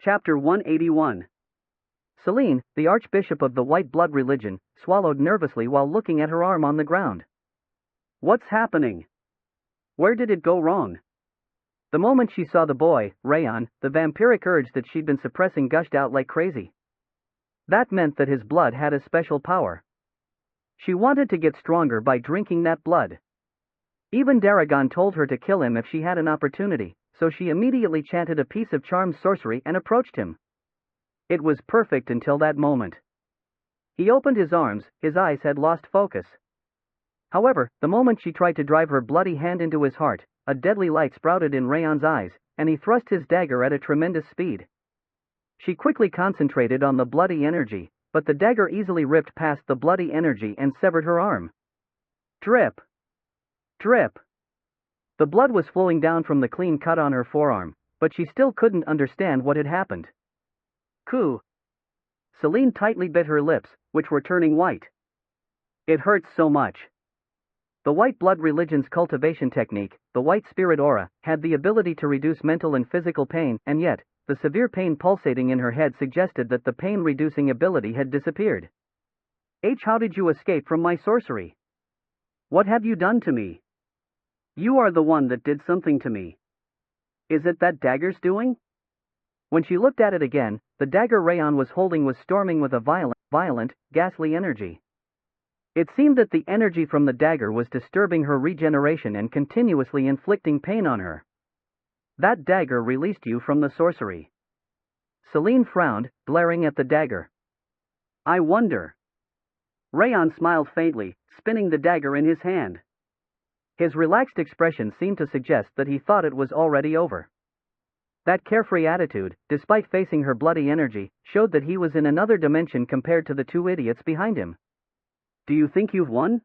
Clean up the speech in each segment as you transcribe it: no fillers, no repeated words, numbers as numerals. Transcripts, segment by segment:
Chapter 181. Celine, the Archbishop of the White Blood religion, swallowed nervously while looking at her arm on the ground. What's happening? Where did it go wrong? The moment she saw the boy, Raon, the vampiric urge that she'd been suppressing gushed out like crazy. That meant that his blood had a special power. She wanted to get stronger by drinking that blood. Even Daragon told her to kill him if she had an opportunity, so she immediately chanted a piece of charmed sorcery and approached him. It was perfect until that moment. He opened his arms, his eyes had lost focus. However, the moment she tried to drive her bloody hand into his heart, a deadly light sprouted in Raon's eyes, and he thrust his dagger at a tremendous speed. She quickly concentrated on the bloody energy, but the dagger easily ripped past the bloody energy and severed her arm. Drip! Drip! The blood was flowing down from the clean cut on her forearm, but she still couldn't understand what had happened. Coo! Celine tightly bit her lips, which were turning white. It hurts so much. The White Blood religion's cultivation technique, the White Spirit Aura, had the ability to reduce mental and physical pain, and yet, the severe pain pulsating in her head suggested that the pain-reducing ability had disappeared. How did you escape from my sorcery? What have you done to me? You are the one that did something to me. Is it that dagger's doing? When she looked at it again, the dagger Raon was holding was storming with a violent, ghastly energy. It seemed that the energy from the dagger was disturbing her regeneration and continuously inflicting pain on her. That dagger released you from the sorcery. Celine frowned, glaring at the dagger. I wonder. Raon smiled faintly, spinning the dagger in his hand. His relaxed expression seemed to suggest that he thought it was already over. That carefree attitude, despite facing her bloody energy, showed that he was in another dimension compared to the two idiots behind him. Do you think you've won?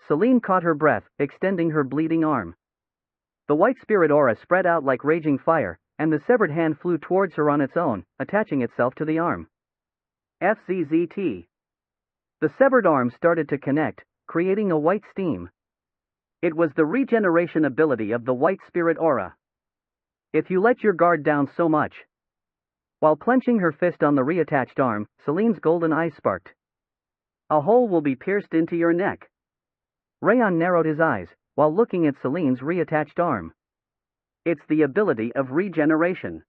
Celine caught her breath, extending her bleeding arm. The White Spirit Aura spread out like raging fire, and the severed hand flew towards her on its own, attaching itself to the arm. FZZT. The severed arm started to connect, creating a white steam. It was the regeneration ability of the White Spirit Aura. If you let your guard down so much. While clenching her fist on the reattached arm, Celine's golden eyes sparked. A hole will be pierced into your neck. Raon narrowed his eyes, while looking at Celine's reattached arm. It's the ability of regeneration.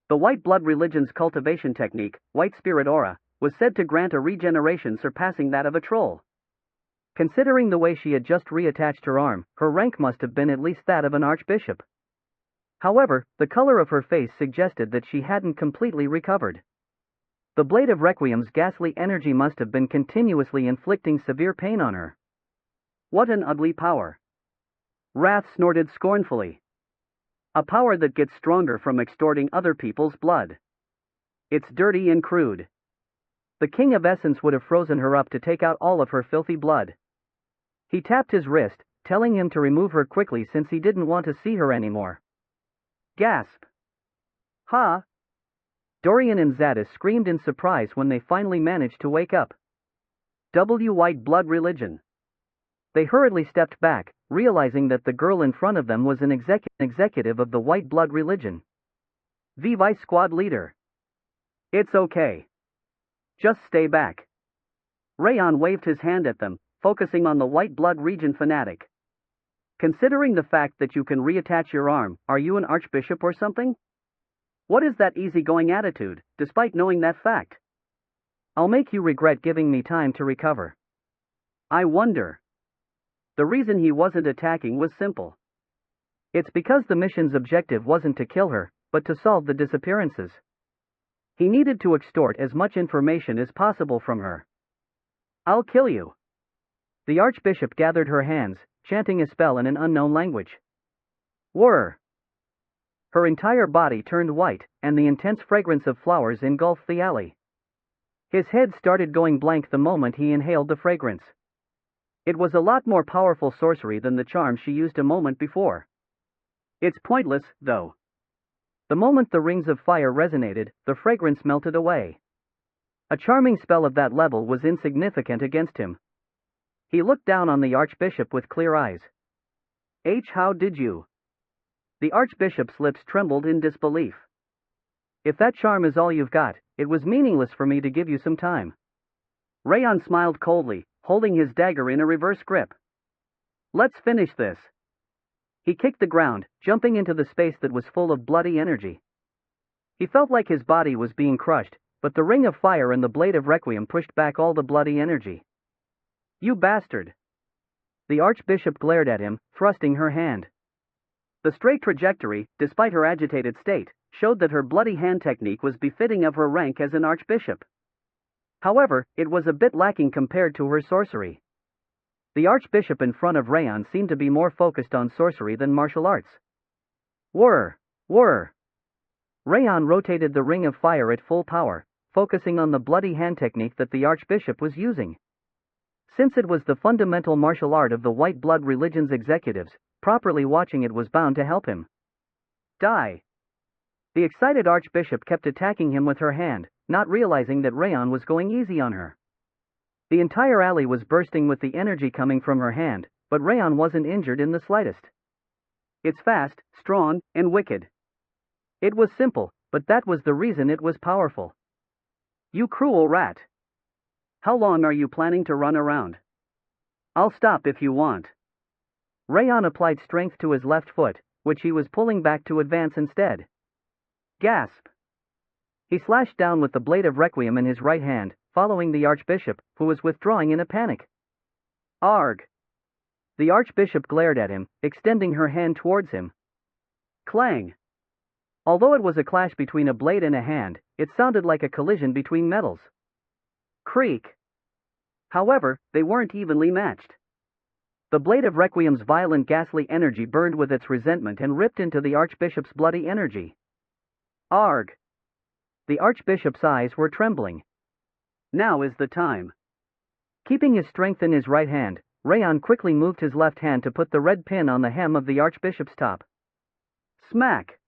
The White Blood religion's cultivation technique, White Spirit Aura, was said to grant a regeneration surpassing that of a troll. Considering the way she had just reattached her arm, her rank must have been at least that of an archbishop. However, the color of her face suggested that she hadn't completely recovered. The blade of Requiem's ghastly energy must have been continuously inflicting severe pain on her. What an ugly power! Wrath snorted scornfully. A power that gets stronger from extorting other people's blood. It's dirty and crude. The King of Essence would have frozen her up to take out all of her filthy blood. He tapped his wrist, telling him to remove her quickly since he didn't want to see her anymore. Gasp! Ha! Dorian and Zadis screamed in surprise when they finally managed to wake up. White Blood religion. They hurriedly stepped back, realizing that the girl in front of them was an executive of the White Blood religion. The Vice Squad leader. It's okay. Just stay back. Raon waved his hand at them, focusing on the White Blood region fanatic. Considering the fact that you can reattach your arm, are you an archbishop or something? What is that easygoing attitude, despite knowing that fact? I'll make you regret giving me time to recover. I wonder. The reason he wasn't attacking was simple. It's because the mission's objective wasn't to kill her, but to solve the disappearances. He needed to extort as much information as possible from her. I'll kill you. The archbishop gathered her hands, chanting a spell in an unknown language. Whir! Her entire body turned white, and the intense fragrance of flowers engulfed the alley. His head started going blank the moment he inhaled the fragrance. It was a lot more powerful sorcery than the charm she used a moment before. It's pointless, though. The moment the rings of fire resonated, the fragrance melted away. A charming spell of that level was insignificant against him. He looked down on the archbishop with clear eyes. How did you? The archbishop's lips trembled in disbelief. If that charm is all you've got, it was meaningless for me to give you some time. Raon smiled coldly, holding his dagger in a reverse grip. Let's finish this. He kicked the ground, jumping into the space that was full of bloody energy. He felt like his body was being crushed, but the ring of fire and the blade of requiem pushed back all the bloody energy. You bastard! The archbishop glared at him, thrusting her hand. The straight trajectory, despite her agitated state, showed that her bloody hand technique was befitting of her rank as an archbishop. However, it was a bit lacking compared to her sorcery. The archbishop in front of Raon seemed to be more focused on sorcery than martial arts. Whir! Whir! Raon rotated the ring of fire at full power, focusing on the bloody hand technique that the archbishop was using. Since it was the fundamental martial art of the white blood religion's executives, properly watching it was bound to help him. Die! The excited archbishop kept attacking him with her hand, not realizing that Raon was going easy on her. The entire alley was bursting with the energy coming from her hand, but Raon wasn't injured in the slightest. It's fast, strong, and wicked. It was simple, but that was the reason it was powerful. You cruel rat! How long are you planning to run around? I'll stop if you want. Raon applied strength to his left foot, which he was pulling back to advance instead. Gasp! He slashed down with the blade of requiem in his right hand, following the archbishop, who was withdrawing in a panic. Arg! The archbishop glared at him, extending her hand towards him. Clang! Although it was a clash between a blade and a hand, it sounded like a collision between metals. Creak! However, they weren't evenly matched. The blade of requiem's violent ghastly energy burned with its resentment and ripped into the archbishop's bloody energy. Arg! The archbishop's eyes were trembling. Now is the time. Keeping his strength in his right hand, Raon quickly moved his left hand to put the red pin on the hem of the archbishop's top. Smack!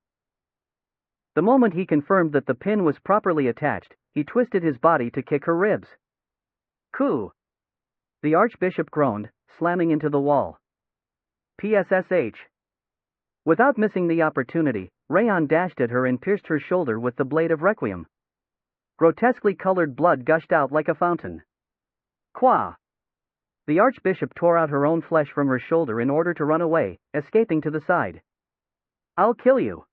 The moment he confirmed that the pin was properly attached, he twisted his body to kick her ribs. Coo! The archbishop groaned, slamming into the wall. PSSH! Without missing the opportunity, Raon dashed at her and pierced her shoulder with the blade of requiem. Grotesquely colored blood gushed out like a fountain. Qua! The archbishop tore out her own flesh from her shoulder in order to run away, escaping to the side. I'll kill you!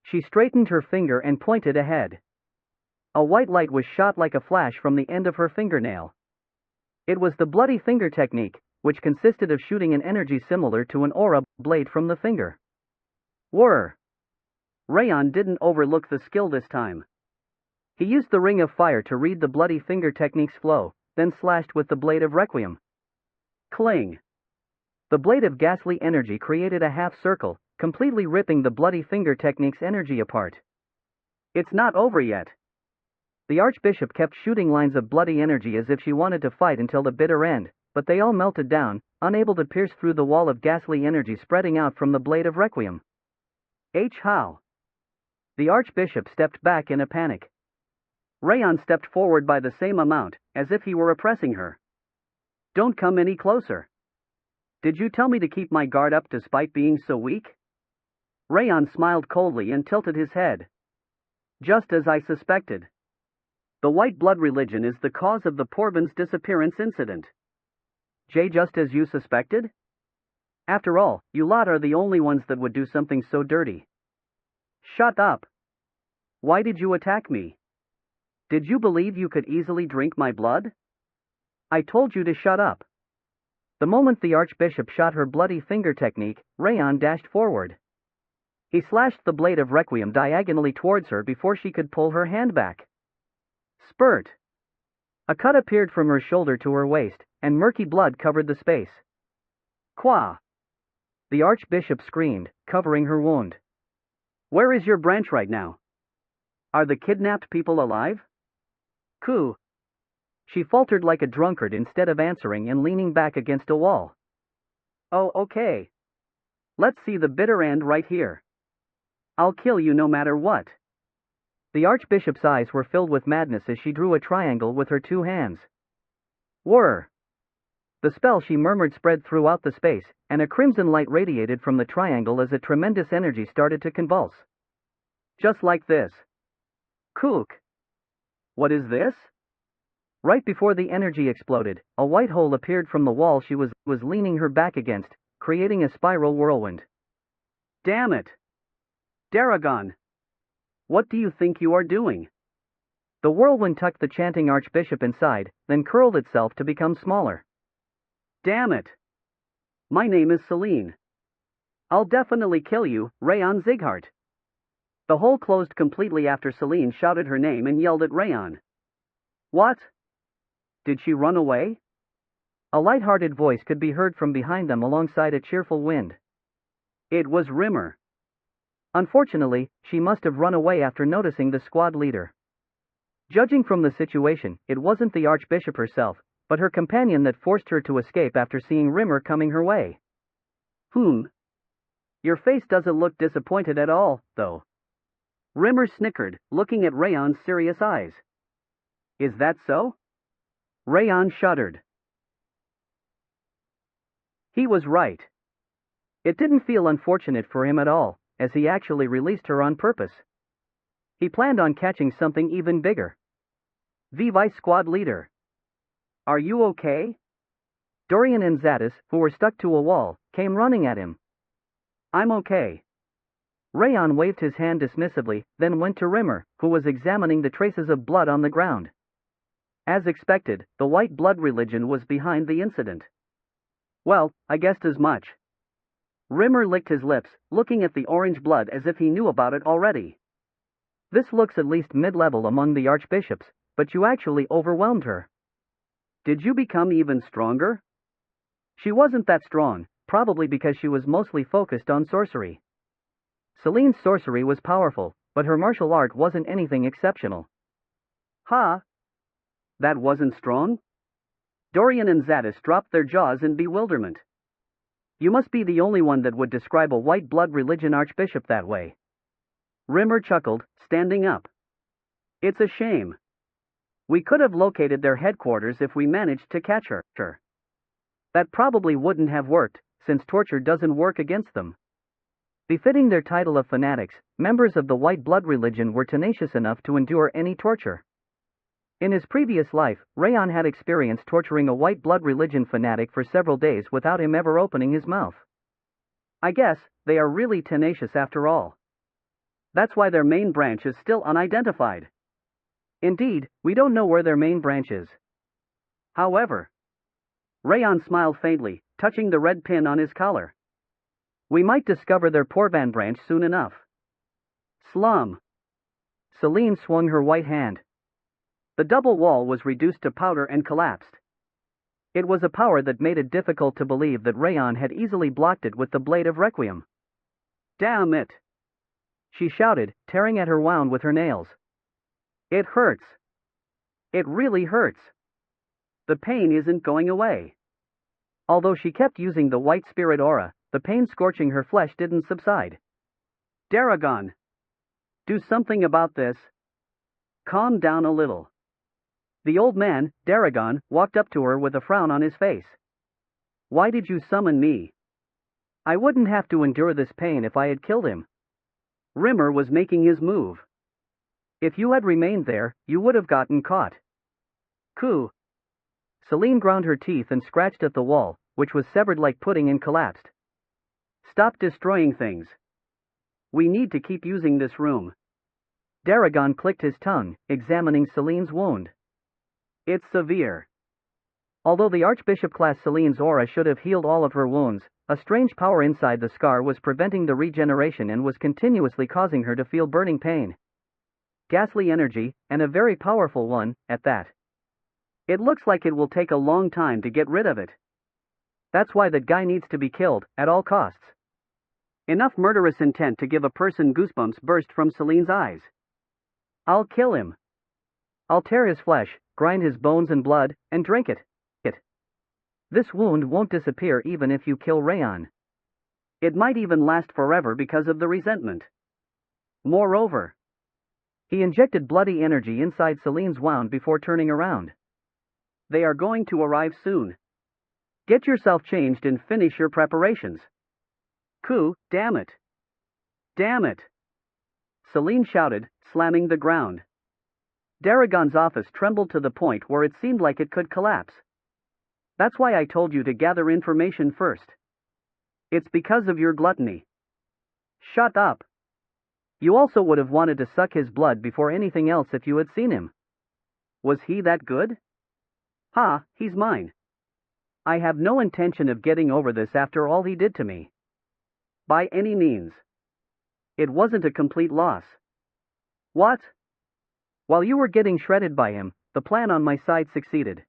She straightened her finger and pointed ahead. A white light was shot like a flash from the end of her fingernail. It was the bloody finger technique, which consisted of shooting an energy similar to an aura blade from the finger. Whir! Raon didn't overlook the skill this time. He used the ring of fire to read the bloody finger technique's flow, then slashed with the blade of requiem. Cling! The blade of ghastly energy created a half circle, completely ripping the bloody finger technique's energy apart. It's not over yet. The archbishop kept shooting lines of bloody energy as if she wanted to fight until the bitter end, but they all melted down, unable to pierce through the wall of ghastly energy spreading out from the blade of requiem. How? The archbishop stepped back in a panic. Raon stepped forward by the same amount, as if he were oppressing her. Don't come any closer. Did you tell me to keep my guard up despite being so weak? Raon smiled coldly and tilted his head. Just as I suspected. The white blood religion is the cause of the Porbin's disappearance incident. Just as you suspected? After all, you lot are the only ones that would do something so dirty. Shut up. Why did you attack me? Did you believe you could easily drink my blood? I told you to shut up. The moment the archbishop shot her bloody finger technique, Raon dashed forward. He slashed the blade of requiem diagonally towards her before she could pull her hand back. Spurt! A cut appeared from her shoulder to her waist, and murky blood covered the space. Qua! The archbishop screamed, covering her wound. Where is your branch right now? Are the kidnapped people alive? Coo! She faltered like a drunkard instead of answering and leaning back against a wall. Oh, okay. Let's see the bitter end right here. I'll kill you no matter what. The archbishop's eyes were filled with madness as she drew a triangle with her two hands. Whir! The spell she murmured spread throughout the space, and a crimson light radiated from the triangle as a tremendous energy started to convulse. Just like this. Kook! What is this? Right before the energy exploded, a white hole appeared from the wall she was leaning her back against, creating a spiral whirlwind. Damn it! Daragon! What do you think you are doing? The whirlwind tucked the chanting archbishop inside, then curled itself to become smaller. Damn it! My name is Celine. I'll definitely kill you, Raon Zighart. The hole closed completely after Celine shouted her name and yelled at Raon. What? Did she run away? A light-hearted voice could be heard from behind them alongside a cheerful wind. It was Rimmer. Unfortunately, she must have run away after noticing the squad leader. Judging from the situation, it wasn't the Archbishop herself, but her companion that forced her to escape after seeing Rimmer coming her way. Your face doesn't look disappointed at all, though. Rimmer snickered, looking at Raon's serious eyes. Is that so? Raon shuddered. He was right. It didn't feel unfortunate for him at all, as he actually released her on purpose. He planned on catching something even bigger. The Vice Squad Leader. Are you okay? Dorian and Zadis, who were stuck to a wall, came running at him. I'm okay. Raon waved his hand dismissively, then went to Rimmer, who was examining the traces of blood on the ground. As expected, the white blood religion was behind the incident. Well, I guessed as much. Rimmer licked his lips, looking at the orange blood as if he knew about it already. This looks at least mid-level among the archbishops, but you actually overwhelmed her. Did you become even stronger? She wasn't that strong, probably because she was mostly focused on sorcery. Celine's sorcery was powerful, but her martial art wasn't anything exceptional. Ha! That wasn't strong? Dorian and Zadis dropped their jaws in bewilderment. You must be the only one that would describe a white blood religion archbishop that way. Rimmer chuckled, standing up. It's a shame. We could have located their headquarters if we managed to catch her. That probably wouldn't have worked, since torture doesn't work against them. Befitting their title of fanatics, members of the white blood religion were tenacious enough to endure any torture. In his previous life, Raon had experienced torturing a white blood religion fanatic for several days without him ever opening his mouth. I guess, they are really tenacious after all. That's why their main branch is still unidentified. Indeed, we don't know where their main branch is. However, Raon smiled faintly, touching the red pin on his collar. We might discover their Porvan branch soon enough. Slum. Celine swung her white hand. The double wall was reduced to powder and collapsed. It was a power that made it difficult to believe that Raon had easily blocked it with the blade of Requiem. Damn it! She shouted, tearing at her wound with her nails. It hurts. It really hurts. The pain isn't going away. Although she kept using the white spirit aura, the pain scorching her flesh didn't subside. Daragon! Do something about this. Calm down a little. The old man, Daragon, walked up to her with a frown on his face. Why did you summon me? I wouldn't have to endure this pain if I had killed him. Rimmer was making his move. If you had remained there, you would have gotten caught. Coo. Celine ground her teeth and scratched at the wall, which was severed like pudding and collapsed. Stop destroying things. We need to keep using this room. Daragon clicked his tongue, examining Celine's wound. It's severe. Although the Archbishop-class Celine's aura should have healed all of her wounds, a strange power inside the scar was preventing the regeneration and was continuously causing her to feel burning pain. Ghastly energy, and a very powerful one, at that. It looks like it will take a long time to get rid of it. That's why that guy needs to be killed, at all costs. Enough murderous intent to give a person goosebumps burst from Celine's eyes. I'll kill him. I'll tear his flesh, grind his bones and blood, and drink it. This wound won't disappear even if you kill Raon. It might even last forever because of the resentment. Moreover, he injected bloody energy inside Celine's wound before turning around. They are going to arrive soon. Get yourself changed and finish your preparations. Coo, damn it. Damn it. Celine shouted, slamming the ground. Daragon's office trembled to the point where it seemed like it could collapse. That's why I told you to gather information first. It's because of your gluttony. Shut up. You also would have wanted to suck his blood before anything else if you had seen him. Was he that good? Ha, he's mine. I have no intention of getting over this after all he did to me. By any means. It wasn't a complete loss. What? While you were getting shredded by him, the plan on my side succeeded.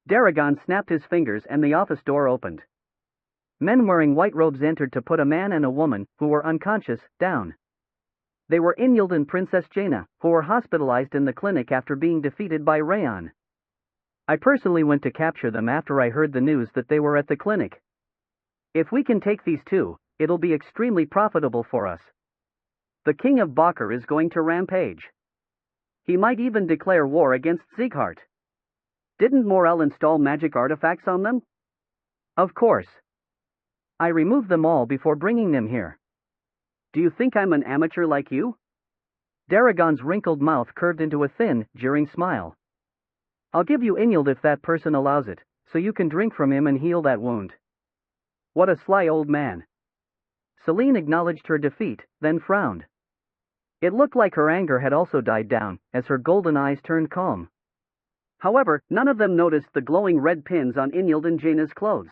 Daragon snapped his fingers and the office door opened. Men wearing white robes entered to put a man and a woman, who were unconscious, down. They were Inyld and Princess Jaina, who were hospitalized in the clinic after being defeated by Raon. I personally went to capture them after I heard the news that they were at the clinic. If we can take these two, it'll be extremely profitable for us. The King of Bakr is going to rampage. He might even declare war against Sieghart. Didn't Morel install magic artifacts on them? Of course. I removed them all before bringing them here. Do you think I'm an amateur like you? Daragon's wrinkled mouth curved into a thin, jeering smile. I'll give you Inyld if that person allows it, so you can drink from him and heal that wound. What a sly old man. Selene acknowledged her defeat, then frowned. It looked like her anger had also died down, as her golden eyes turned calm. However, none of them noticed the glowing red pins on Inyld and Jaina's clothes.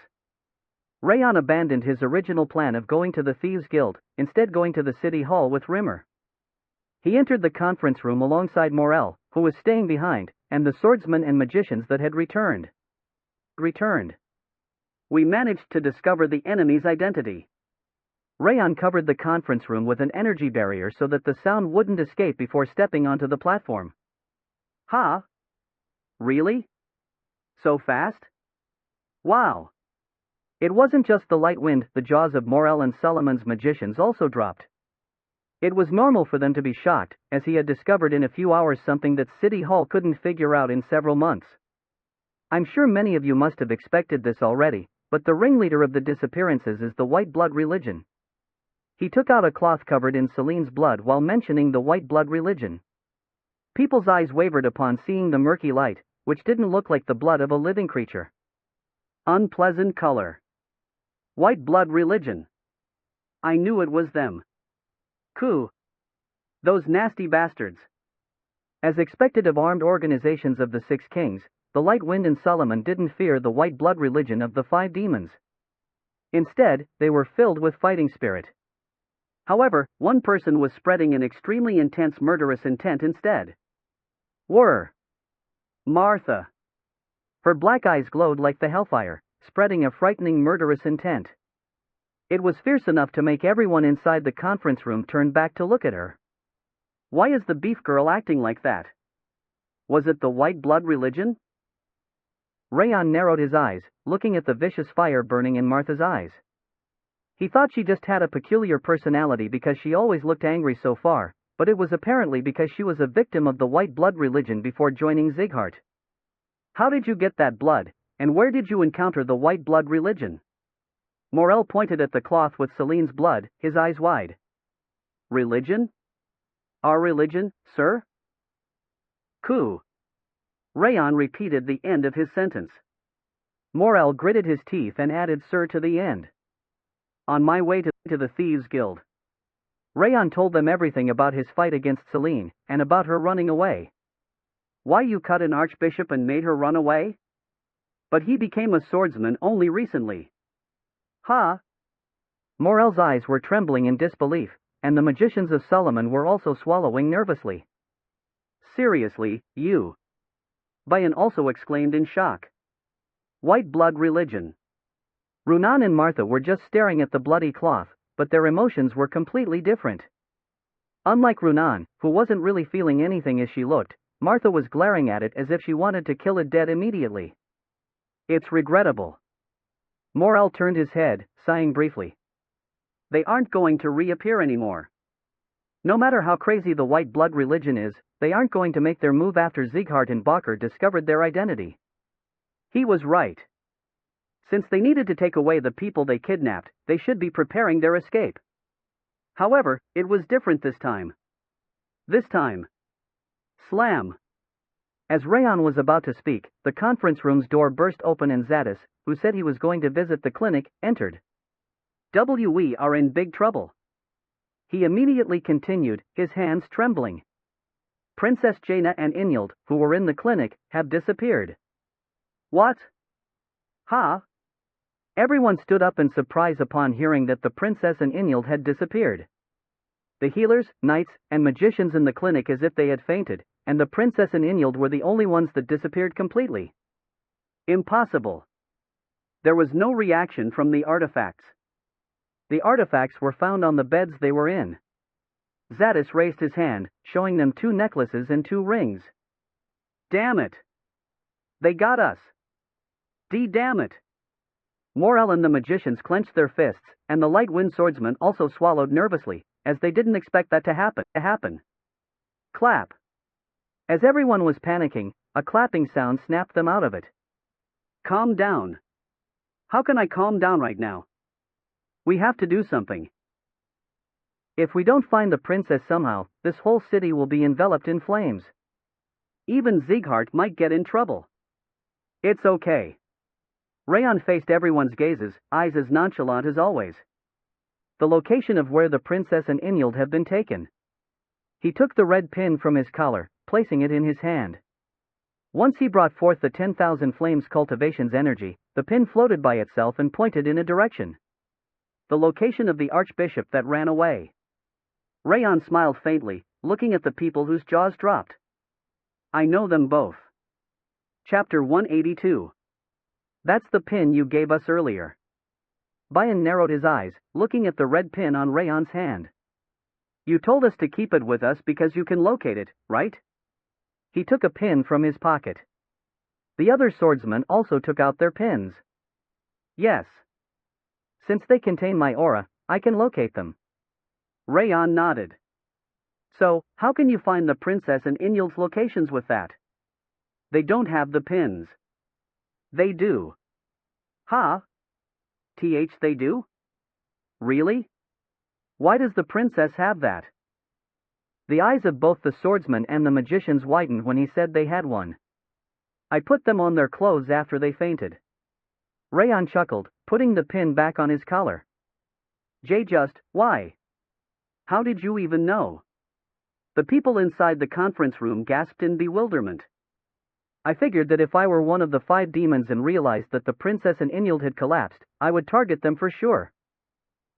Raon abandoned his original plan of going to the Thieves' Guild, instead going to the city hall with Rimmer. He entered the conference room alongside Morel, who was staying behind, and the swordsmen and magicians that had returned. We managed to discover the enemy's identity. Raon covered the conference room with an energy barrier so that the sound wouldn't escape before stepping onto the platform. Ha! Really? So fast? Wow! It wasn't just the light wind, the jaws of Morel and Solomon's magicians also dropped. It was normal for them to be shocked, as he had discovered in a few hours something that City Hall couldn't figure out in several months. I'm sure many of you must have expected this already, but the ringleader of the disappearances is the white blood religion. He took out a cloth covered in Selene's blood while mentioning the white blood religion. People's eyes wavered upon seeing the murky light, which didn't look like the blood of a living creature. Unpleasant color. White blood religion. I knew it was them. Coup. Those nasty bastards. As expected of armed organizations of the Six Kings, the Light Wind and Solomon didn't fear the white blood religion of the five demons. Instead, they were filled with fighting spirit. However, one person was spreading an extremely intense murderous intent instead. Martha. Her black eyes glowed like the hellfire, spreading a frightening murderous intent. It was fierce enough to make everyone inside the conference room turn back to look at her. Why is the beef girl acting like that? Was it the white blood religion? Raon narrowed his eyes, looking at the vicious fire burning in Martha's eyes. He thought she just had a peculiar personality because she always looked angry so far, but it was apparently because she was a victim of the white blood religion before joining Sieghart. How did you get that blood, and where did you encounter the white blood religion? Morel pointed at the cloth with Selene's blood, his eyes wide. Religion? Our religion, sir? Coup. Raon repeated the end of his sentence. Morel gritted his teeth and added sir to the end. On my way to the Thieves' Guild. Raon told them everything about his fight against Selene, and about her running away. Why you cut an archbishop and made her run away? But he became a swordsman only recently. Ha! Morel's eyes were trembling in disbelief, and the magicians of Solomon were also swallowing nervously. Seriously, you? Bayan also exclaimed in shock. White blood religion. Runan and Martha were just staring at the bloody cloth, but their emotions were completely different. Unlike Runan, who wasn't really feeling anything as she looked, Martha was glaring at it as if she wanted to kill it dead immediately. It's regrettable. Morel turned his head, sighing briefly. They aren't going to reappear anymore. No matter how crazy the white blood religion is, they aren't going to make their move after Sieghart and Bakr discovered their identity. He was right. Since they needed to take away the people they kidnapped, they should be preparing their escape. However, it was different this time. Slam! As Raon was about to speak, the conference room's door burst open and Zadis, who said he was going to visit the clinic, entered. We are in big trouble. He immediately continued, his hands trembling. Princess Jaina and Inyald, who were in the clinic, have disappeared. What? Ha? Everyone stood up in surprise upon hearing that the princess and Inyald had disappeared. The healers, knights, and magicians in the clinic as if they had fainted, and the princess and Inyald were the only ones that disappeared completely. Impossible. There was no reaction from the artifacts. The artifacts were found on the beds they were in. Zadis raised his hand, showing them 2 necklaces and 2 rings. Damn it! They got us! Damn it! Morel and the magicians clenched their fists, and the light wind swordsman also swallowed nervously, as they didn't expect that to happen. Clap! As everyone was panicking, a clapping sound snapped them out of it. Calm down. How can I calm down right now? We have to do something. If we don't find the princess somehow, this whole city will be enveloped in flames. Even Sieghart might get in trouble. It's okay. Raon faced everyone's gazes, eyes as nonchalant as always. The location of where the princess and Inyald have been taken. He took the red pin from his collar, placing it in his hand. Once he brought forth the 10,000 flames cultivation's energy, the pin floated by itself and pointed in a direction. The location of the archbishop that ran away. Raon smiled faintly, looking at the people whose jaws dropped. I know them both. Chapter 182. That's the pin you gave us earlier. Bayan narrowed his eyes, looking at the red pin on Raon's hand. You told us to keep it with us because you can locate it, right? He took a pin from his pocket. The other swordsmen also took out their pins. Yes. Since they contain my aura, I can locate them. Raon nodded. So, how can you find the princess and Inyald's locations with that? They don't have the pins. They do. Ha? They do? Really? Why does the princess have that? The eyes of both the swordsman and the magicians widened when he said they had one. I put them on their clothes after they fainted. Raon chuckled, putting the pin back on his collar. Why? How did you even know? The people inside the conference room gasped in bewilderment. I figured that if I were one of the 5 demons and realized that the princess and Inyald had collapsed, I would target them for sure.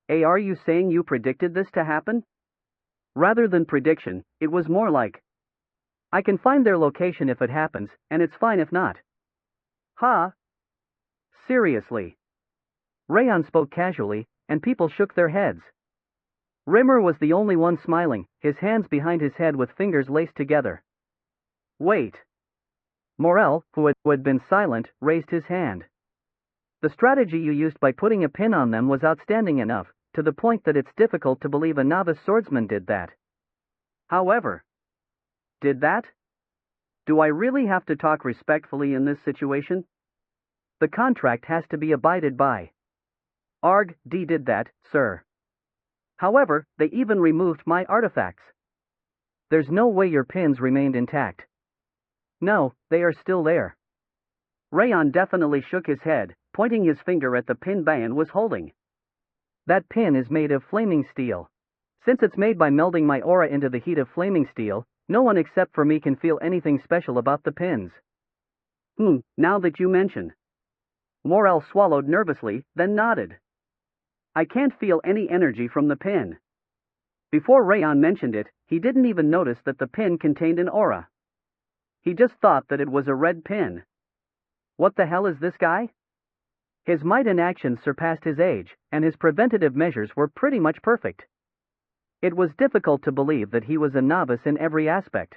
Are you saying you predicted this to happen? Rather than prediction, it was more like, I can find their location if it happens, and it's fine if not. Ha? Seriously. Raon spoke casually, and people shook their heads. Rimmer was the only one smiling, his hands behind his head with fingers laced together. Wait. Morel, who had been silent, raised his hand. The strategy you used by putting a pin on them was outstanding enough, to the point that it's difficult to believe a novice swordsman did that. However, did that? Do I really have to talk respectfully in this situation? The contract has to be abided by. Did that, sir. However, they even removed my artifacts. There's no way your pins remained intact. No, they are still there. Raon definitely shook his head, pointing his finger at the pin Bayan was holding. That pin is made of flaming steel. Since it's made by melding my aura into the heat of flaming steel, no one except for me can feel anything special about the pins. Now that you mention. Morel swallowed nervously, then nodded. I can't feel any energy from the pin. Before Raon mentioned it, he didn't even notice that the pin contained an aura. He just thought that it was a red pin. What the hell is this guy? His might in action surpassed his age, and his preventative measures were pretty much perfect. It was difficult to believe that he was a novice in every aspect.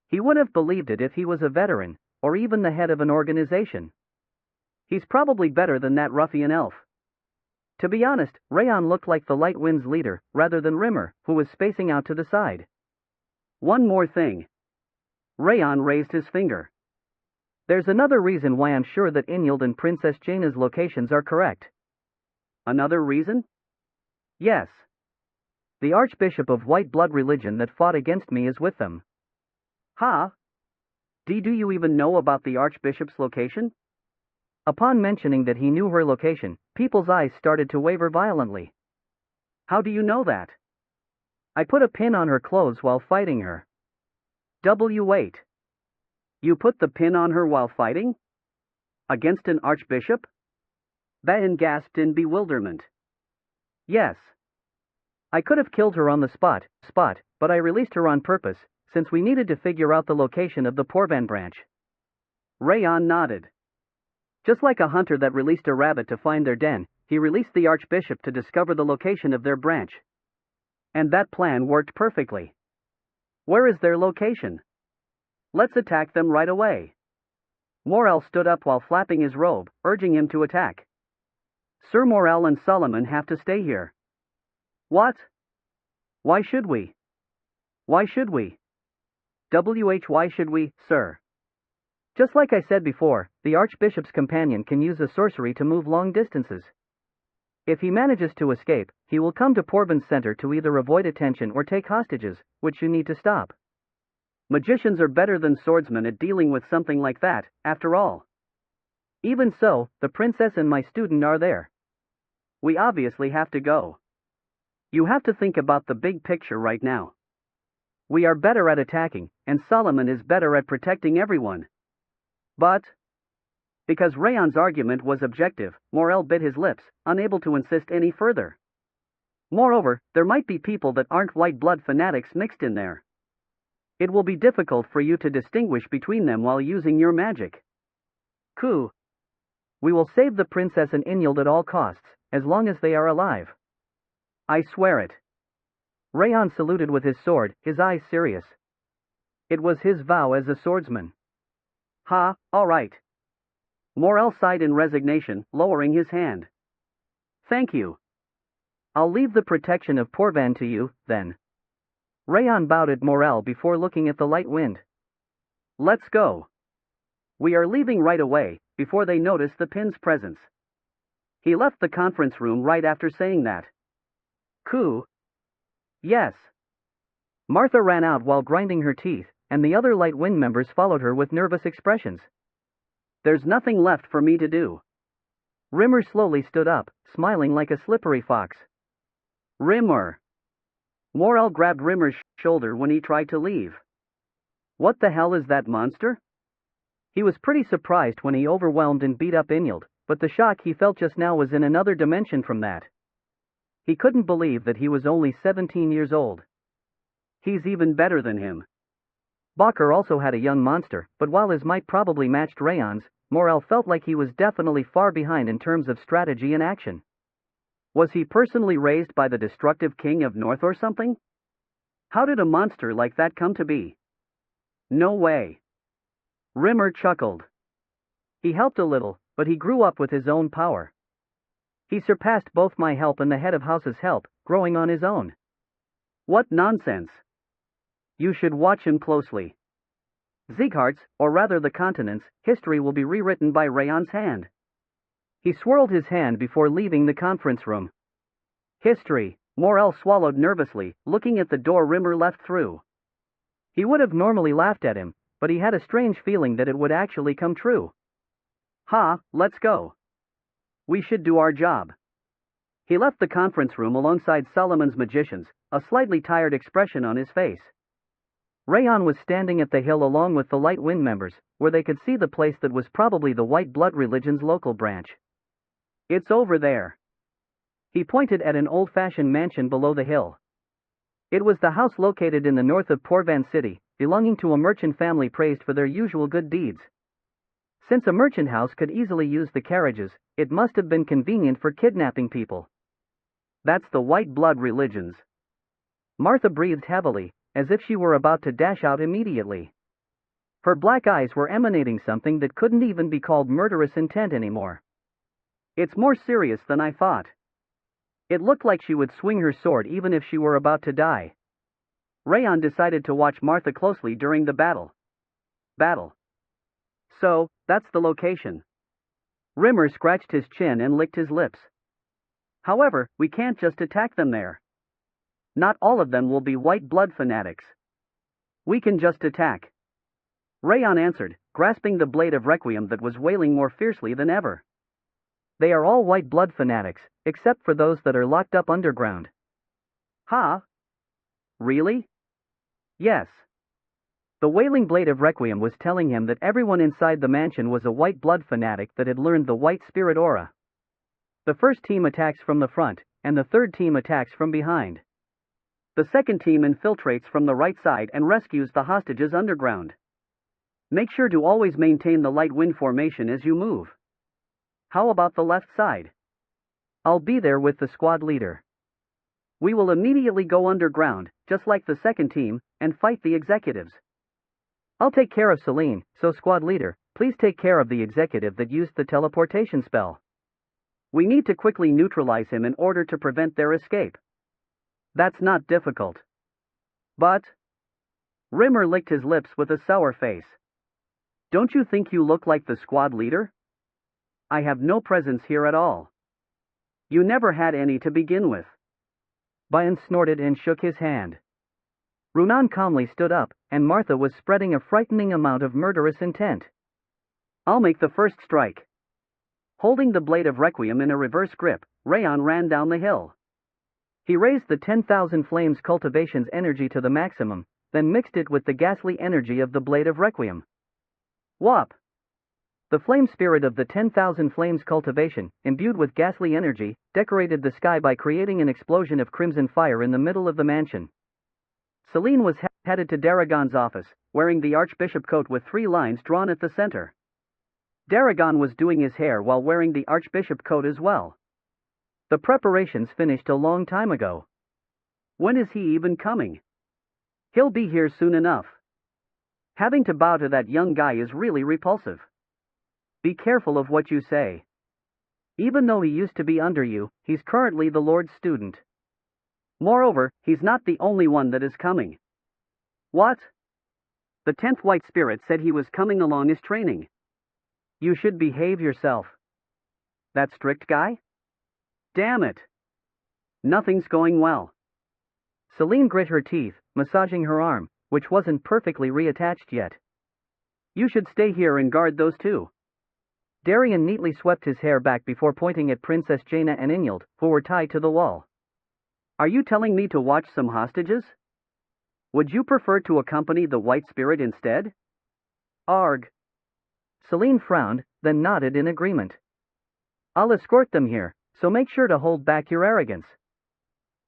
He would have believed it if he was a veteran, or even the head of an organization. He's probably better than that ruffian elf. To be honest, Raon looked like the Light Wind's leader, rather than Rimmer, who was spacing out to the side. One more thing. Raon raised his finger. There's another reason why I'm sure that Inyald and Princess Jaina's locations are correct. Another reason? Yes. The Archbishop of White Blood religion that fought against me is with them. Ha? Do you even know about the Archbishop's location? Upon mentioning that he knew her location, people's eyes started to waver violently. How do you know that? I put a pin on her clothes while fighting her. Wait. You put the pin on her while fighting? Against an archbishop? Bayan gasped in bewilderment. Yes. I could have killed her on the spot, but I released her on purpose, since we needed to figure out the location of the Porvan branch. Raon nodded. Just like a hunter that released a rabbit to find their den, he released the archbishop to discover the location of their branch. And that plan worked perfectly. Where is their location? Let's attack them right away. Morel stood up while flapping his robe, urging him to attack. Sir Morel and Solomon have to stay here. What? Why should we? Why should we? Why should we, sir? Just like I said before, the Archbishop's companion can use a sorcery to move long distances. If he manages to escape, he will come to Porvan's center to either avoid attention or take hostages, which you need to stop. Magicians are better than swordsmen at dealing with something like that, after all. Even so, the princess and my student are there. We obviously have to go. You have to think about the big picture right now. We are better at attacking, and Solomon is better at protecting everyone. But, because Raon's argument was objective, Morel bit his lips, unable to insist any further. Moreover, there might be people that aren't white blood fanatics mixed in there. It will be difficult for you to distinguish between them while using your magic. Coup. We will save the princess and Inyald at all costs, as long as they are alive. I swear it. Raon saluted with his sword, his eyes serious. It was his vow as a swordsman. Ha, all right. Morel sighed in resignation, lowering his hand. Thank you. I'll leave the protection of Porvan to you, then. Raon bowed at Morel before looking at the light wind. Let's go. We are leaving right away, before they notice the pin's presence. He left the conference room right after saying that. Coup? Yes. Martha ran out while grinding her teeth, and the other Light Wind members followed her with nervous expressions. There's nothing left for me to do. Rimmer slowly stood up, smiling like a slippery fox. Rimmer. Morel grabbed Rimmer's shoulder when he tried to leave. What the hell is that monster? He was pretty surprised when he overwhelmed and beat up Inyald, but the shock he felt just now was in another dimension from that. He couldn't believe that he was only 17 years old. He's even better than him. Bakker also had a young monster, but while his might probably matched Raon's, Morel felt like he was definitely far behind in terms of strategy and action. Was he personally raised by the destructive king of North or something? How did a monster like that come to be? No way. Rimmer chuckled. He helped a little, but he grew up with his own power. He surpassed both my help and the head of house's help, growing on his own. What nonsense. You should watch him closely. Sieghart's, or rather the continent's, history will be rewritten by Raon's hand. He swirled his hand before leaving the conference room. History, Morel swallowed nervously, looking at the door Rimmer left through. He would have normally laughed at him, but he had a strange feeling that it would actually come true. Ha, let's go. We should do our job. He left the conference room alongside Solomon's magicians, a slightly tired expression on his face. Raon was standing at the hill along with the Light Wind members, where they could see the place that was probably the White Blood religion's local branch. It's over there. He pointed at an old-fashioned mansion below the hill. It was the house located in the north of Porvan City, belonging to a merchant family praised for their usual good deeds. Since a merchant house could easily use the carriages, it must have been convenient for kidnapping people. That's the White Blood religions. Martha breathed heavily, as if she were about to dash out immediately. Her black eyes were emanating something that couldn't even be called murderous intent anymore. It's more serious than I thought. It looked like she would swing her sword even if she were about to die. Raon decided to watch Martha closely during the battle. So, that's the location. Rimmer scratched his chin and licked his lips. However, we can't just attack them there. Not all of them will be White Blood fanatics. We can just attack. Raon answered, grasping the blade of Requiem that was wailing more fiercely than ever. They are all white blood fanatics, except for those that are locked up underground. Ha? Really? Yes. The wailing blade of Requiem was telling him that everyone inside the mansion was a white blood fanatic that had learned the white spirit aura. The first team attacks from the front, and the third team attacks from behind. The second team infiltrates from the right side and rescues the hostages underground. Make sure to always maintain the light wind formation as you move. How about the left side? I'll be there with the squad leader. We will immediately go underground, just like the second team, and fight the executives. I'll take care of Celine, so squad leader, please take care of the executive that used the teleportation spell. We need to quickly neutralize him in order to prevent their escape. That's not difficult. But... Rimmer licked his lips with a sour face. Don't you think you look like the squad leader? I have no presence here at all. You never had any to begin with. Bayan snorted and shook his hand. Runan calmly stood up, and Martha was spreading a frightening amount of murderous intent. I'll make the first strike. Holding the blade of Requiem in a reverse grip, Raon ran down the hill. He raised the 10,000 Flames cultivation's energy to the maximum, then mixed it with the ghastly energy of the blade of Requiem. Whop! The flame spirit of the 10,000 Flames cultivation, imbued with ghastly energy, decorated the sky by creating an explosion of crimson fire in the middle of the mansion. Celine was headed to Daragon's office, wearing the archbishop coat with 3 lines drawn at the center. Daragon was doing his hair while wearing the archbishop coat as well. The preparations finished a long time ago. When is he even coming? He'll be here soon enough. Having to bow to that young guy is really repulsive. Be careful of what you say. Even though he used to be under you, he's currently the Lord's student. Moreover, he's not the only one that is coming. What? The 10th White Spirit said he was coming along his training. You should behave yourself. That strict guy? Damn it. Nothing's going well. Celine grit her teeth, massaging her arm, which wasn't perfectly reattached yet. You should stay here and guard those two. Darian neatly swept his hair back before pointing at Princess Jaina and Inyald, who were tied to the wall. Are you telling me to watch some hostages? Would you prefer to accompany the White Spirit instead? Arg. Celine frowned, then nodded in agreement. I'll escort them here, so make sure to hold back your arrogance.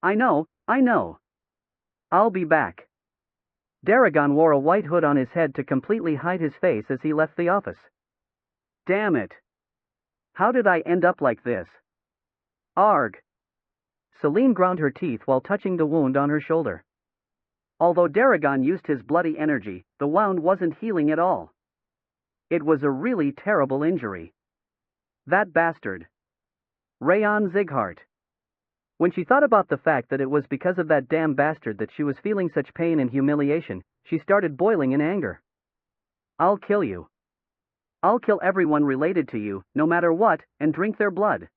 I know. I'll be back. Daragon wore a white hood on his head to completely hide his face as he left the office. Damn it. How did I end up like this? Arg. Celine ground her teeth while touching the wound on her shoulder. Although Daragon used his bloody energy, the wound wasn't healing at all. It was a really terrible injury. That bastard. Raon Zighart. When she thought about the fact that it was because of that damn bastard that she was feeling such pain and humiliation, she started boiling in anger. I'll kill you. I'll kill everyone related to you, no matter what, and drink their blood.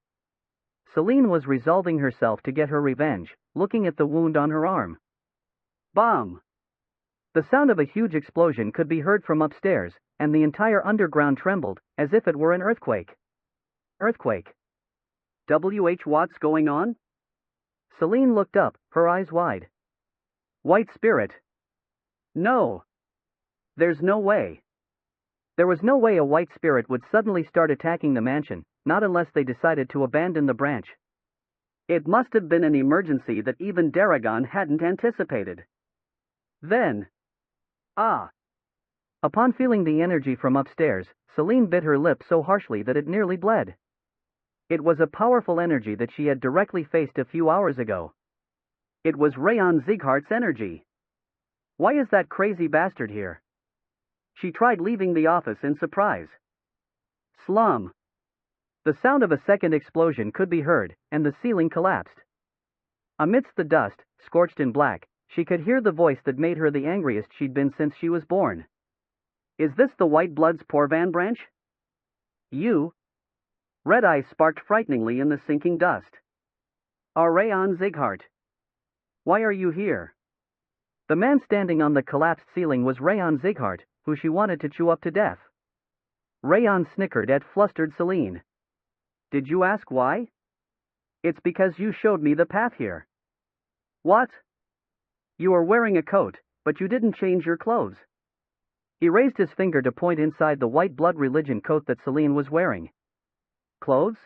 Celine was resolving herself to get her revenge, looking at the wound on her arm. Bomb! The sound of a huge explosion could be heard from upstairs, and the entire underground trembled, as if it were an earthquake. Earthquake. What's going on? Celine looked up, her eyes wide. White Spirit. No. There's no way. There was no way a White Spirit would suddenly start attacking the mansion, not unless they decided to abandon the branch. It must have been an emergency that even Daragon hadn't anticipated. Then... Ah! Upon feeling the energy from upstairs, Celine bit her lip so harshly that it nearly bled. It was a powerful energy that she had directly faced a few hours ago. It was Raon Zighart's energy. Why is that crazy bastard here? She tried leaving the office in surprise. Slum. The sound of a second explosion could be heard, and the ceiling collapsed. Amidst the dust, scorched in black, she could hear the voice that made her the angriest she'd been since she was born. Is this the White Blood's Porvan branch? You? Red eyes sparked frighteningly in the sinking dust. Raon Zighart. Why are you here? The man standing on the collapsed ceiling was Raon Zighart, who she wanted to chew up to death. Raon snickered at flustered Celine. Did you ask why? It's because you showed me the path here. What? You are wearing a coat, but you didn't change your clothes. He raised his finger to point inside the white blood religion coat that Celine was wearing. Clothes?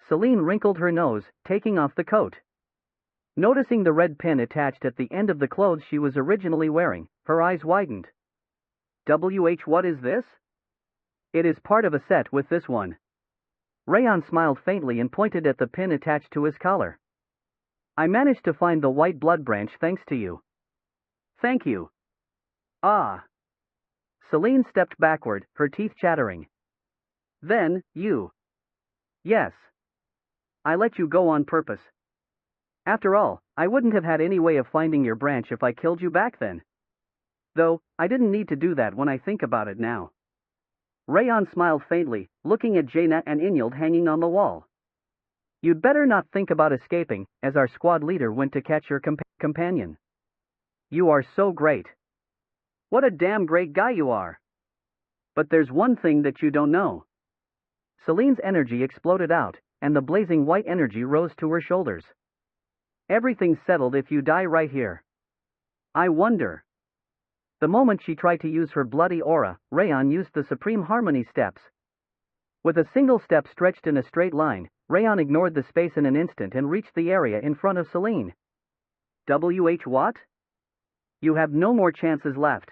Celine wrinkled her nose, taking off the coat. Noticing the red pin attached at the end of the clothes she was originally wearing, her eyes widened. What is this? It is part of a set with this one. Raon smiled faintly and pointed at the pin attached to his collar. I managed to find the white blood branch thanks to you. Thank you. Ah. Celine stepped backward, her teeth chattering. Then, you. Yes. I let you go on purpose. After all, I wouldn't have had any way of finding your branch if I killed you back then. Though, I didn't need to do that when I think about it now. Raon smiled faintly, looking at Jaina and Inyald hanging on the wall. You'd better not think about escaping, as our squad leader went to catch your companion. You are so great. What a damn great guy you are. But there's one thing that you don't know. Celine's energy exploded out, and the blazing white energy rose to her shoulders. Everything's settled if you die right here. I wonder. The moment she tried to use her bloody aura, Raon used the Supreme Harmony steps. With a single step stretched in a straight line, Raon ignored the space in an instant and reached the area in front of Celine. What? You have no more chances left.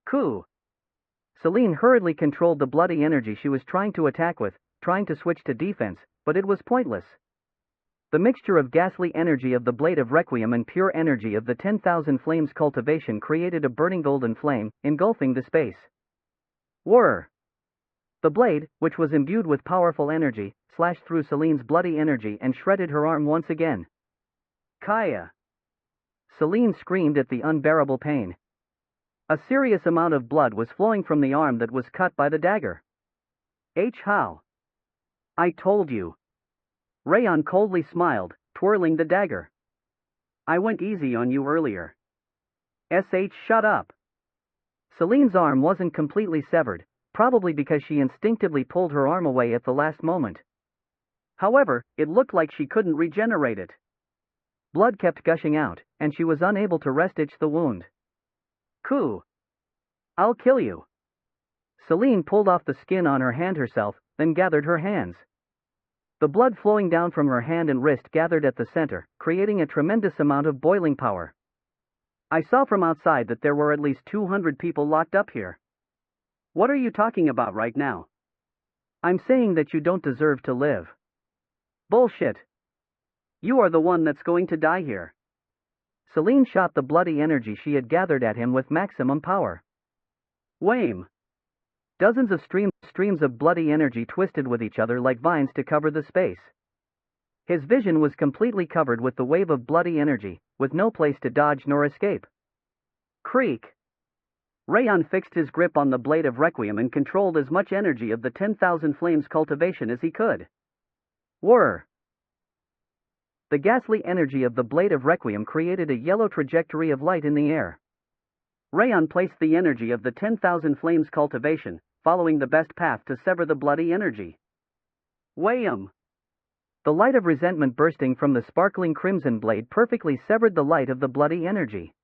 Coup. Celine hurriedly controlled the bloody energy she was trying to attack with, trying to switch to defense, but it was pointless. The mixture of ghastly energy of the Blade of Requiem and pure energy of the 10,000 Flames cultivation created a burning golden flame, engulfing the space. Whir! The blade, which was imbued with powerful energy, slashed through Celine's bloody energy and shredded her arm once again. Kaya! Celine screamed at the unbearable pain. A serious amount of blood was flowing from the arm that was cut by the dagger. How? I told you. Raon coldly smiled, twirling the dagger. I went easy on you earlier. Shut up. Celine's arm wasn't completely severed, probably because she instinctively pulled her arm away at the last moment. However, it looked like she couldn't regenerate it. Blood kept gushing out, and she was unable to restitch the wound. Coup. I'll kill you. Celine pulled off the skin on her hand herself, then gathered her hands. The blood flowing down from her hand and wrist gathered at the center, creating a tremendous amount of boiling power. I saw from outside that there were at least 200 people locked up here. What are you talking about right now? I'm saying that you don't deserve to live. Bullshit. You are the one that's going to die here. Celine shot the bloody energy she had gathered at him with maximum power. Wham! Dozens of streams of bloody energy twisted with each other like vines to cover the space. His vision was completely covered with the wave of bloody energy, with no place to dodge nor escape. Creak! Raon fixed his grip on the Blade of Requiem and controlled as much energy of the 10,000 Flames cultivation as he could. Whir! The ghastly energy of the Blade of Requiem created a yellow trajectory of light in the air. Raon placed the energy of the 10,000 Flames cultivation, following the best path to sever the bloody energy. Wham! The light of resentment bursting from the sparkling crimson blade perfectly severed the light of the bloody energy.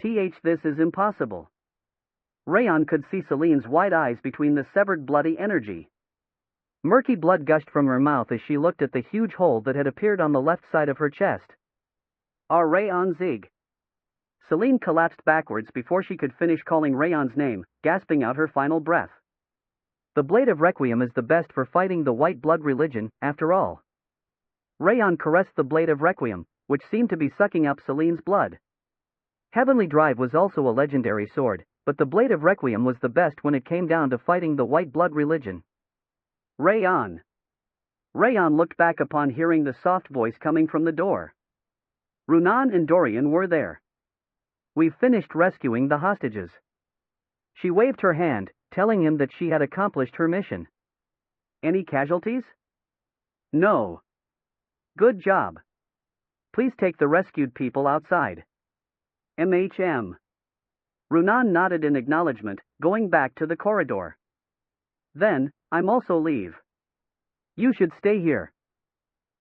This is impossible. Raon could see Celine's wide eyes between the severed bloody energy. Murky blood gushed from her mouth as she looked at the huge hole that had appeared on the left side of her chest. Raon Zig. Celine collapsed backwards before she could finish calling Raon's name, gasping out her final breath. The Blade of Requiem is the best for fighting the white blood religion, after all. Raon caressed the Blade of Requiem, which seemed to be sucking up Celine's blood. Heavenly Drive was also a legendary sword, but the Blade of Requiem was the best when it came down to fighting the white blood religion. Raon. Raon looked back upon hearing the soft voice coming from the door. Runan and Dorian were there. We've finished rescuing the hostages. She waved her hand, telling him that she had accomplished her mission. Any casualties? No. Good job. Please take the rescued people outside. Runan nodded in acknowledgement, going back to the corridor. Then, I'm also leave. You should stay here.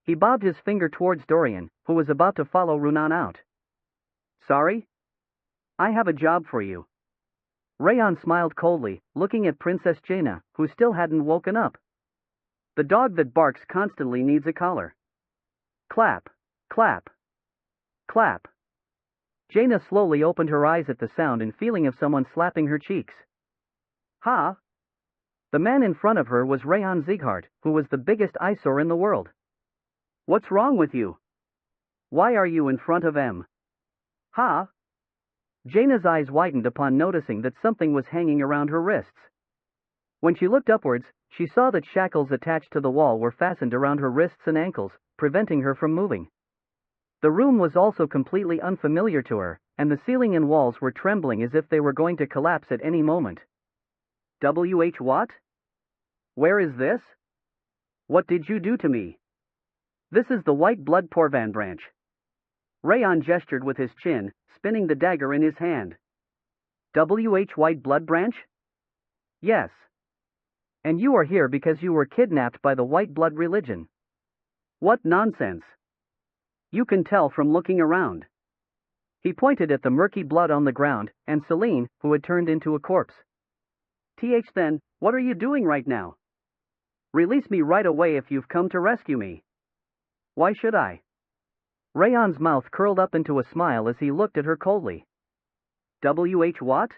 He bobbed his finger towards Dorian, who was about to follow Runan out. Sorry? I have a job for you. Raon smiled coldly, looking at Princess Jaina, who still hadn't woken up. The dog that barks constantly needs a collar. Clap, clap, clap. Jaina slowly opened her eyes at the sound and feeling of someone slapping her cheeks. Ha! The man in front of her was Raon Zieghart, who was the biggest eyesore in the world. What's wrong with you? Why are you in front of M? Ha! Jaina's eyes widened upon noticing that something was hanging around her wrists. When she looked upwards, she saw that shackles attached to the wall were fastened around her wrists and ankles, preventing her from moving. The room was also completely unfamiliar to her, and the ceiling and walls were trembling as if they were going to collapse at any moment. What? Where is this? What did you do to me? This is the White Blood Porvan branch. Raon gestured with his chin, spinning the dagger in his hand. White Blood branch? Yes. And you are here because you were kidnapped by the White Blood religion. What nonsense. You can tell from looking around. He pointed at the murky blood on the ground, and Celine, who had turned into a corpse. Then, what are you doing right now? Release me right away if you've come to rescue me. Why should I? Rayon's mouth curled up into a smile as he looked at her coldly. What?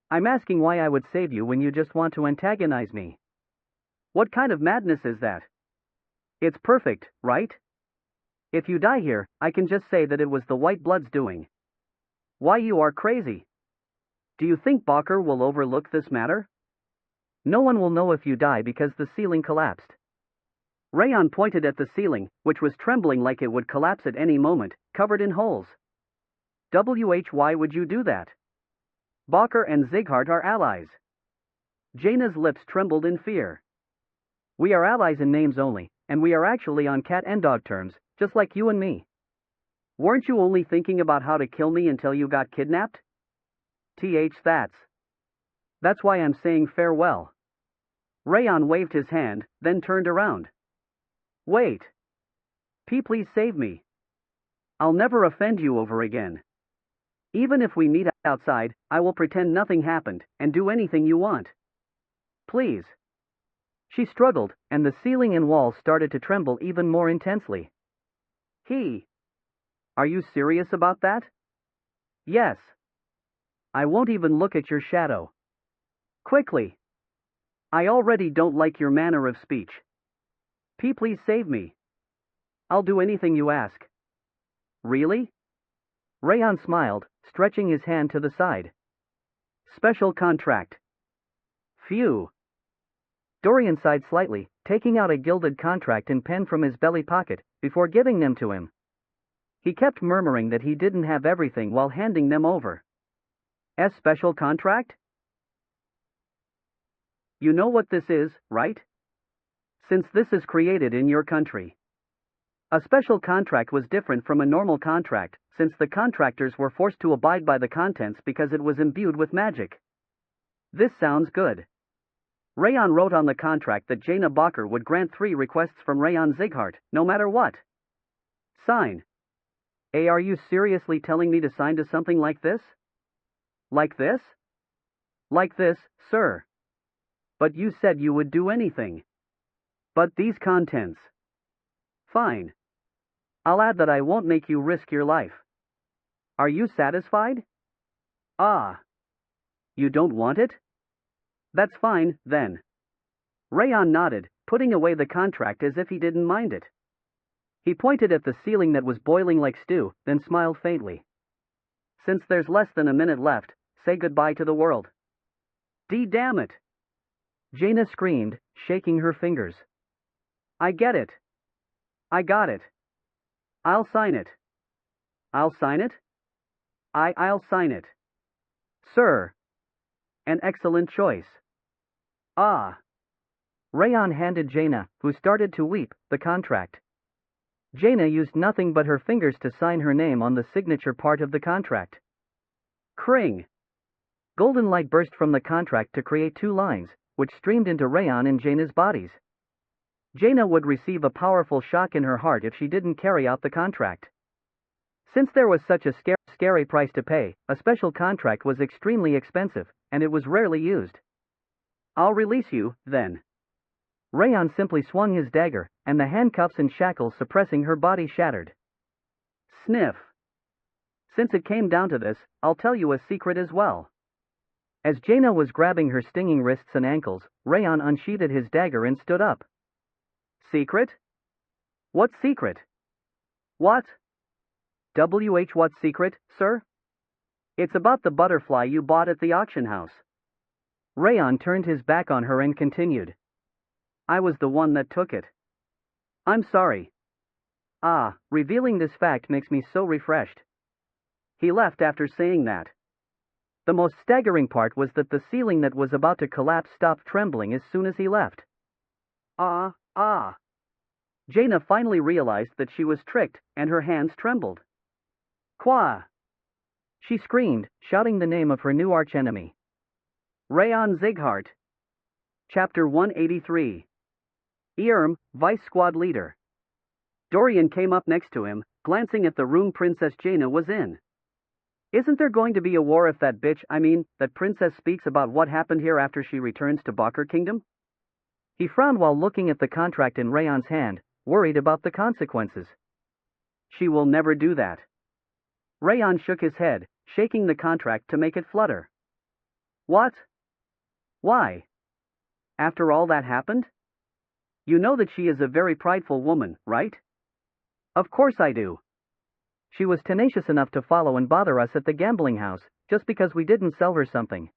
I'm asking why I would save you when you just want to antagonize me. What kind of madness is that? It's perfect, right? If you die here, I can just say that it was the White Blood's doing. Why, you are crazy. Do you think Bakker will overlook this matter? No one will know if you die because the ceiling collapsed. Raon pointed at the ceiling, which was trembling like it would collapse at any moment, covered in holes. Why would you do that? Bakker and Zieghart are allies. Jaina's lips trembled in fear. We are allies in names only, and we are actually on cat and dog terms, just like you and me. Weren't you only thinking about how to kill me until you got kidnapped? That's why I'm saying farewell. Raon waved his hand, then turned around. Wait. Please save me. I'll never offend you over again. Even if we meet outside, I will pretend nothing happened, and do anything you want. Please. She struggled, and the ceiling and walls started to tremble even more intensely. Are you serious about that? Yes. I won't even look at your shadow. Quickly. I already don't like your manner of speech. Please save me. I'll do anything you ask. Really? Raon smiled, stretching his hand to the side. Special contract. Phew. Dorian sighed slightly, taking out a gilded contract and pen from his belly pocket, before giving them to him. He kept murmuring that he didn't have everything while handing them over. Special contract? You know what this is, right? Since this is created in your country. A special contract was different from a normal contract, since the contractors were forced to abide by the contents because it was imbued with magic. This sounds good. Raon wrote on the contract that Jaina Bakker would grant 3 requests from Raon Zieghart, no matter what. Sign. Are you seriously telling me to sign to something like this? Like this? Like this, sir. But you said you would do anything. But these contents. Fine. I'll add that I won't make you risk your life. Are you satisfied? Ah. You don't want it? That's fine, then. Raon nodded, putting away the contract as if he didn't mind it. He pointed at the ceiling that was boiling like stew, then smiled faintly. Since there's less than a minute left, say goodbye to the world. Damn it! Jaina screamed, shaking her fingers. I get it. I got it. I'll sign it. I'll sign it? I'll sign it. Sir. An excellent choice. Ah. Raon handed Jaina, who started to weep, the contract. Jaina used nothing but her fingers to sign her name on the signature part of the contract. Kring. Golden light burst from the contract to create two lines, which streamed into Raon and Jaina's bodies. Jaina would receive a powerful shock in her heart if she didn't carry out the contract. Since there was such a scary price to pay, a special contract was extremely expensive, and it was rarely used. I'll release you, then. Raon simply swung his dagger, and the handcuffs and shackles suppressing her body shattered. Sniff. Since it came down to this, I'll tell you a secret as well. As Jaina was grabbing her stinging wrists and ankles, Raon unsheathed his dagger and stood up. Secret? What secret? What? What secret, sir? It's about the butterfly you bought at the auction house. Raon turned his back on her and continued. I was the one that took it. I'm sorry. Revealing this fact makes me so refreshed. He left after saying that. The most staggering part was that the ceiling that was about to collapse stopped trembling as soon as he left. Jaina finally realized that she was tricked, and her hands trembled. Qua! She screamed, shouting the name of her new archenemy. Raon Zighart. Chapter 183. Vice Squad Leader. Dorian came up next to him, glancing at the room Princess Jaina was in. Isn't there going to be a war if that that princess speaks about what happened here after she returns to Bakr Kingdom? He frowned while looking at the contract in Raon's hand, worried about the consequences. She will never do that. Raon shook his head, shaking the contract to make it flutter. What? Why? After all that happened? You know that she is a very prideful woman, right? Of course I do. She was tenacious enough to follow and bother us at the gambling house, just because we didn't sell her something.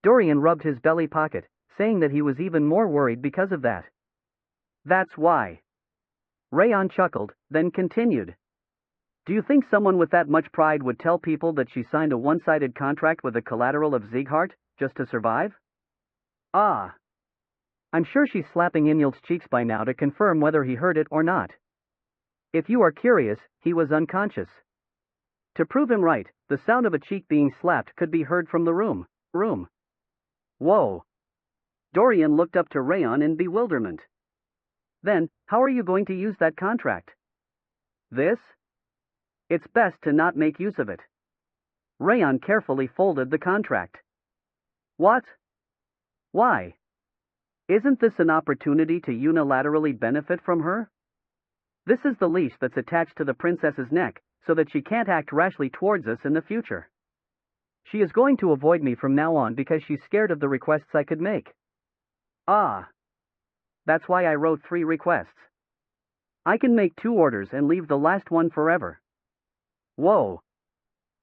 Dorian rubbed his belly pocket, saying that he was even more worried because of that. That's why. Raon chuckled, then continued. Do you think someone with that much pride would tell people that she signed a one-sided contract with the collateral of Zighart, just to survive? I'm sure she's slapping Inyald's cheeks by now to confirm whether he heard it or not. If you are curious, he was unconscious. To prove him right, the sound of a cheek being slapped could be heard from the room. Whoa. Dorian looked up to Raon in bewilderment. Then, how are you going to use that contract? This? It's best to not make use of it. Raon carefully folded the contract. What? Why? Isn't this an opportunity to unilaterally benefit from her? This is the leash that's attached to the princess's neck, so that she can't act rashly towards us in the future. She is going to avoid me from now on because she's scared of the requests I could make. That's why I wrote 3 requests. I can make 2 orders and leave the last one forever. Whoa.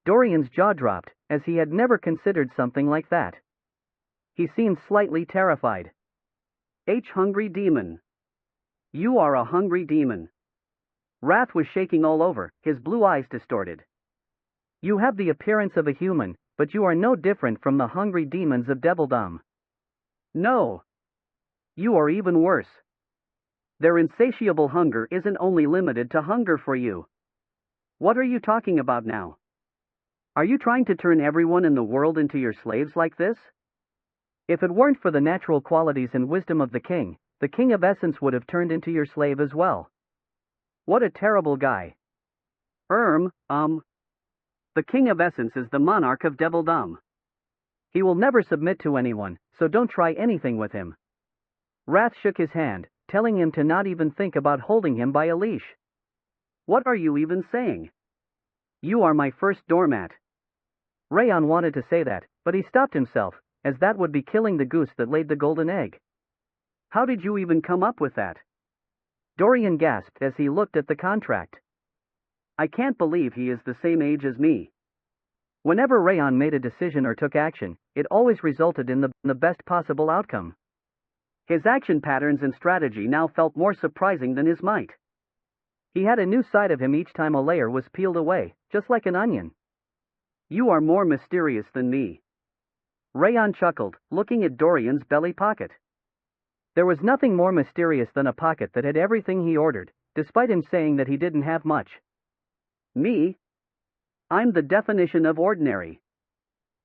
Dorian's jaw dropped, as he had never considered something like that. He seemed slightly terrified. Hungry demon. You are a hungry demon. Wrath was shaking all over, his blue eyes distorted. You have the appearance of a human, but you are no different from the hungry demons of Devildom. No. You are even worse. Their insatiable hunger isn't only limited to hunger for you. What are you talking about now? Are you trying to turn everyone in the world into your slaves like this? If it weren't for the natural qualities and wisdom of the King of Essence would have turned into your slave as well. What a terrible guy. The King of Essence is the monarch of Devildom. He will never submit to anyone, so don't try anything with him. Wrath shook his hand, telling him to not even think about holding him by a leash. What are you even saying? You are my first doormat. Raon wanted to say that, but he stopped himself, as that would be killing the goose that laid the golden egg. How did you even come up with that? Dorian gasped as he looked at the contract. I can't believe he is the same age as me. Whenever Raon made a decision or took action, it always resulted in the best possible outcome. His action patterns and strategy now felt more surprising than his might. He had a new side of him each time a layer was peeled away, just like an onion. You are more mysterious than me. Raon chuckled, looking at Dorian's belly pocket. There was nothing more mysterious than a pocket that had everything he ordered, despite him saying that he didn't have much. Me? I'm the definition of ordinary.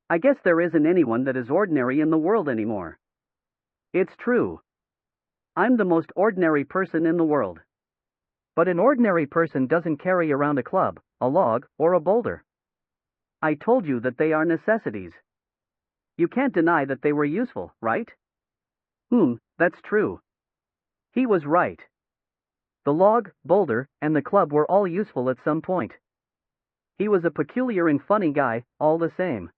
I guess there isn't anyone that is ordinary in the world anymore. It's true. I'm the most ordinary person in the world. But an ordinary person doesn't carry around a club, a log, or a boulder. I told you that they are necessities. You can't deny that they were useful, right? That's true. He was right. The log, boulder, and the club were all useful at some point. He was a peculiar and funny guy, all the same.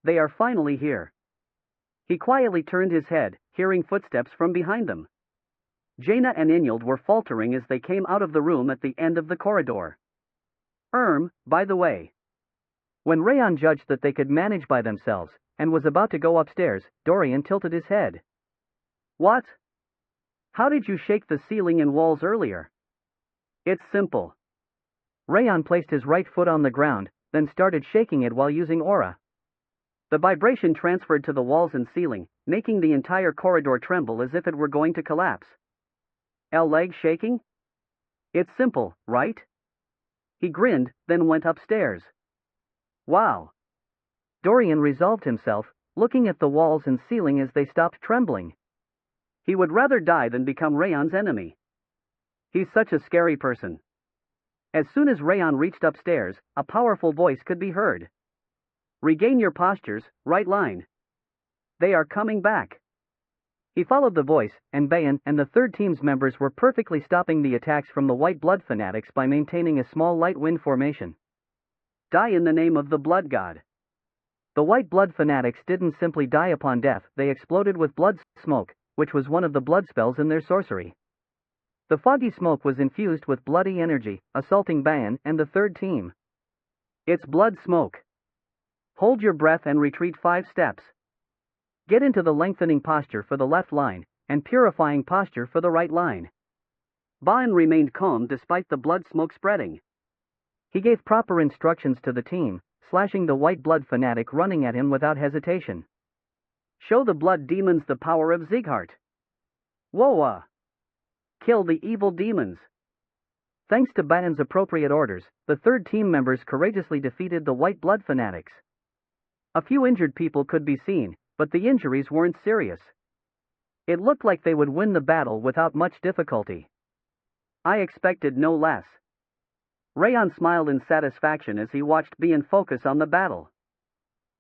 They are finally here. He quietly turned his head, hearing footsteps from behind them. Jaina and Inyald were faltering as they came out of the room at the end of the corridor. By the way. When Raon judged that they could manage by themselves, and was about to go upstairs, Dorian tilted his head. What? How did you shake the ceiling and walls earlier? It's simple. Raon placed his right foot on the ground, then started shaking it while using aura. The vibration transferred to the walls and ceiling, making the entire corridor tremble as if it were going to collapse. Leg shaking? It's simple, right? He grinned, then went upstairs. Wow. Dorian resolved himself, looking at the walls and ceiling as they stopped trembling. He would rather die than become Raon's enemy. He's such a scary person. As soon as Raon reached upstairs, a powerful voice could be heard. Regain your postures, right line. They are coming back. He followed the voice, and Bayan and the third team's members were perfectly stopping the attacks from the white blood fanatics by maintaining a small light wind formation. Die in the name of the blood god. The white blood fanatics didn't simply die upon death, they exploded with blood smoke, which was one of the blood spells in their sorcery. The foggy smoke was infused with bloody energy, assaulting Bayan and the third team. It's blood smoke. Hold your breath and retreat 5 steps. Get into the lengthening posture for the left line, and purifying posture for the right line. Bayan remained calm despite the blood smoke spreading. He gave proper instructions to the team, slashing the white blood fanatic running at him without hesitation. Show the blood demons the power of Zigheart. Woa! Kill the evil demons. Thanks to Bayan's appropriate orders, the third team members courageously defeated the white blood fanatics. A few injured people could be seen, but the injuries weren't serious. It looked like they would win the battle without much difficulty. I expected no less. Raon smiled in satisfaction as he watched Bayan focus on the battle.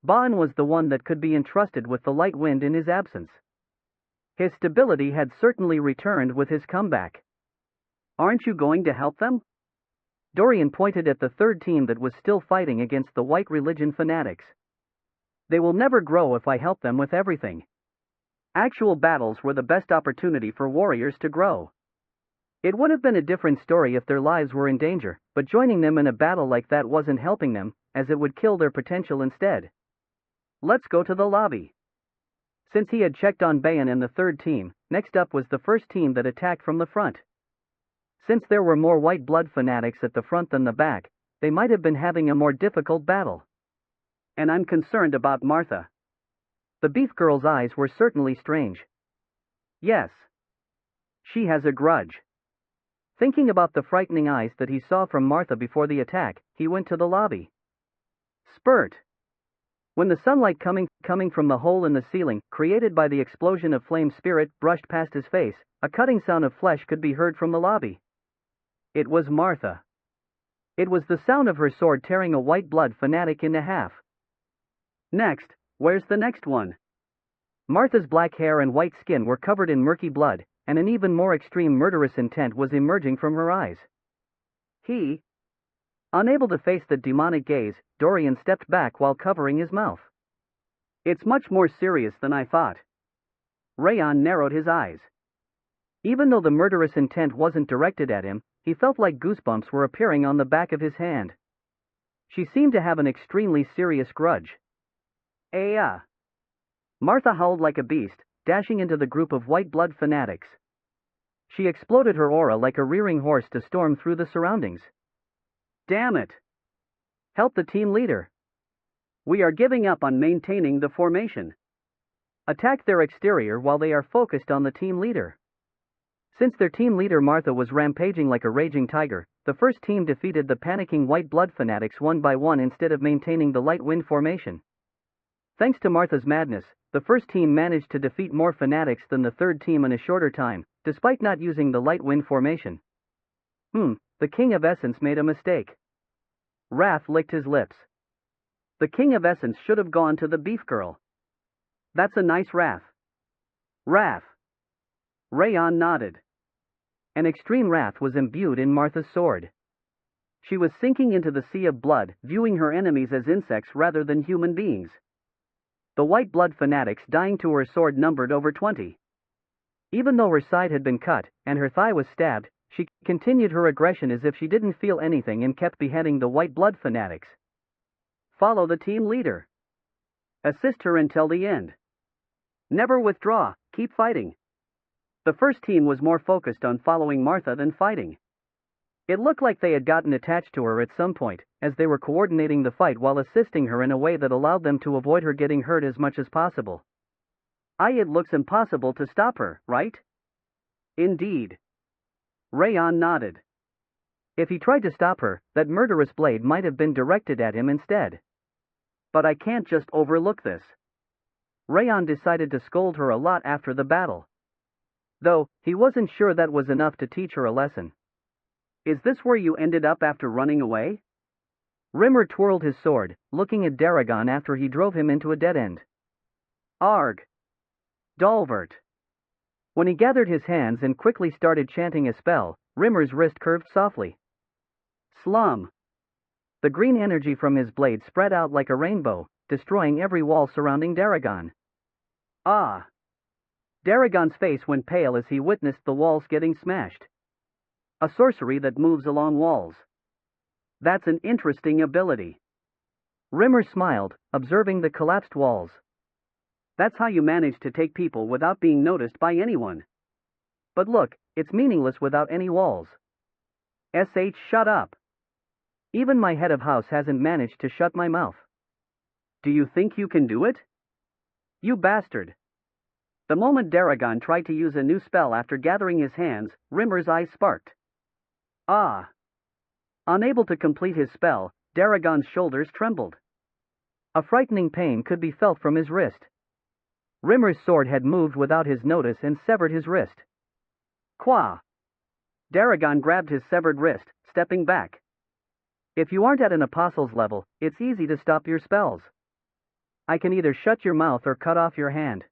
Bayan was the one that could be entrusted with the light wind in his absence. His stability had certainly returned with his comeback. Aren't you going to help them? Dorian pointed at the third team that was still fighting against the white religion fanatics. They will never grow if I help them with everything. Actual battles were the best opportunity for warriors to grow. It would have been a different story if their lives were in danger, but joining them in a battle like that wasn't helping them, as it would kill their potential instead. Let's go to the lobby. Since he had checked on Bayan and the third team, next up was the first team that attacked from the front. Since there were more white blood fanatics at the front than the back, they might have been having a more difficult battle. And I'm concerned about Martha. The beef girl's eyes were certainly strange. Yes. She has a grudge. Thinking about the frightening eyes that he saw from Martha before the attack, he went to the lobby. Spurt. When the sunlight coming from the hole in the ceiling, created by the explosion of flame spirit, brushed past his face, a cutting sound of flesh could be heard from the lobby. It was Martha. It was the sound of her sword tearing a white blood fanatic in half. Next, where's the next one? Martha's black hair and white skin were covered in murky blood, and an even more extreme murderous intent was emerging from her eyes. Unable to face the demonic gaze, Dorian stepped back while covering his mouth. It's much more serious than I thought. Raon narrowed his eyes. Even though the murderous intent wasn't directed at him, he felt like goosebumps were appearing on the back of his hand. She seemed to have an extremely serious grudge. Martha howled like a beast, dashing into the group of white blood fanatics. She exploded her aura like a rearing horse to storm through the surroundings. Damn it! Help the team leader. We are giving up on maintaining the formation. Attack their exterior while they are focused on the team leader. Since their team leader Martha was rampaging like a raging tiger, the first team defeated the panicking white blood fanatics one by one instead of maintaining the light wind formation. Thanks to Martha's madness, the first team managed to defeat more fanatics than the third team in a shorter time, despite not using the light wind formation. The King of Essence made a mistake. Raph licked his lips. The King of Essence should have gone to the beef girl. That's a nice Raph. Raph. Raon nodded. An extreme wrath was imbued in Martha's sword. She was sinking into the sea of blood, viewing her enemies as insects rather than human beings. The white blood fanatics dying to her sword numbered over 20. Even though her side had been cut, and her thigh was stabbed, she continued her aggression as if she didn't feel anything and kept beheading the white blood fanatics. Follow the team leader. Assist her until the end. Never withdraw, keep fighting. The first team was more focused on following Martha than fighting. It looked like they had gotten attached to her at some point, as they were coordinating the fight while assisting her in a way that allowed them to avoid her getting hurt as much as possible. It looks impossible to stop her, right? Indeed. Raon nodded. If he tried to stop her, that murderous blade might have been directed at him instead. But I can't just overlook this. Raon decided to scold her a lot after the battle. Though, he wasn't sure that was enough to teach her a lesson. Is this where you ended up after running away? Rimmer twirled his sword, looking at Daragon after he drove him into a dead end. Arg! Dalvert! When he gathered his hands and quickly started chanting a spell, Rimmer's wrist curved softly. Slum! The green energy from his blade spread out like a rainbow, destroying every wall surrounding Daragon. Ah! Daragon's face went pale as he witnessed the walls getting smashed. A sorcery that moves along walls. That's an interesting ability. Rimmer smiled, observing the collapsed walls. That's how you manage to take people without being noticed by anyone. But look, it's meaningless without any walls. Shut up. Even my head of house hasn't managed to shut my mouth. Do you think you can do it? You bastard. The moment Daragon tried to use a new spell after gathering his hands, Rimmer's eyes sparked. Ah! Unable to complete his spell, Daragon's shoulders trembled. A frightening pain could be felt from his wrist. Rimmer's sword had moved without his notice and severed his wrist. Qua! Daragon grabbed his severed wrist, stepping back. If you aren't at an apostle's level, it's easy to stop your spells. I can either shut your mouth or cut off your hand.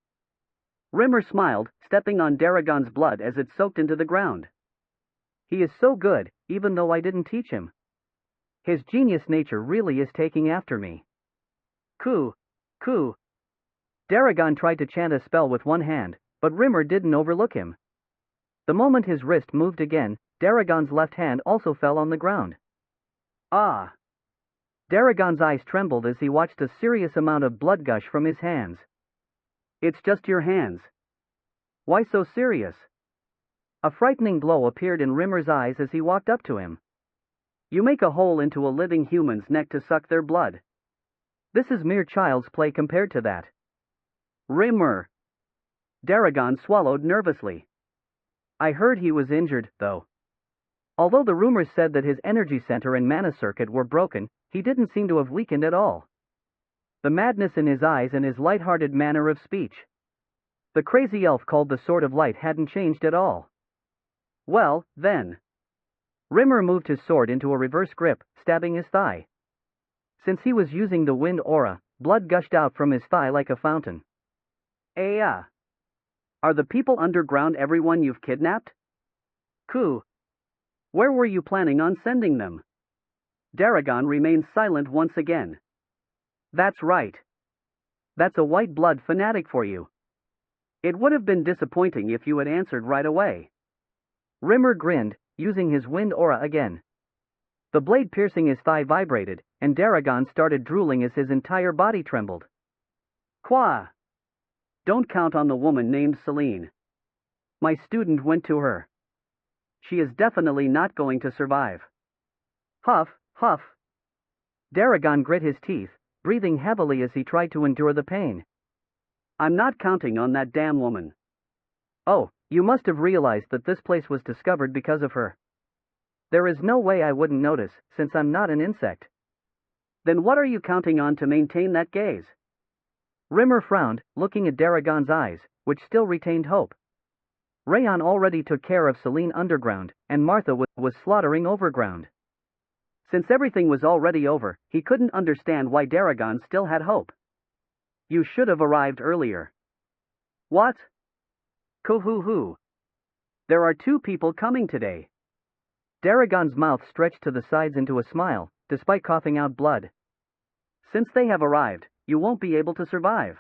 Rimmer smiled, stepping on Daragon's blood as it soaked into the ground. He is so good, even though I didn't teach him. His genius nature really is taking after me. Coo! Coo! Daragon tried to chant a spell with one hand, but Rimmer didn't overlook him. The moment his wrist moved again, Daragon's left hand also fell on the ground. Ah! Daragon's eyes trembled as he watched a serious amount of blood gush from his hands. It's just your hands. Why so serious? A frightening glow appeared in Rimmer's eyes as he walked up to him. You make a hole into a living human's neck to suck their blood. This is mere child's play compared to that. Rimmer! Daragon swallowed nervously. I heard he was injured, though. Although the rumors said that his energy center and mana circuit were broken, he didn't seem to have weakened at all. The madness in his eyes and his light-hearted manner of speech. The crazy elf called the Sword of Light hadn't changed at all. Well, then. Rimmer moved his sword into a reverse grip, stabbing his thigh. Since he was using the wind aura, blood gushed out from his thigh like a fountain. Are the people underground everyone you've kidnapped? Coo! Where were you planning on sending them? Daragon remained silent once again. That's right. That's a white blood fanatic for you. It would have been disappointing if you had answered right away. Rimmer grinned, using his wind aura again. The blade piercing his thigh vibrated, and Daragon started drooling as his entire body trembled. Qua! Don't count on the woman named Celine. My student went to her. She is definitely not going to survive. Huff, huff. Daragon grit his teeth, breathing heavily as he tried to endure the pain. I'm not counting on that damn woman. Oh, you must have realized that this place was discovered because of her. There is no way I wouldn't notice, since I'm not an insect. Then what are you counting on to maintain that gaze? Rimmer frowned, looking at Daragon's eyes, which still retained hope. Raon already took care of Selene underground, and Martha was slaughtering overground. Since everything was already over, he couldn't understand why Daragon still had hope. You should have arrived earlier. What? Coo-hoo-hoo. There are 2 people coming today. Daragon's mouth stretched to the sides into a smile, despite coughing out blood. Since they have arrived, you won't be able to survive.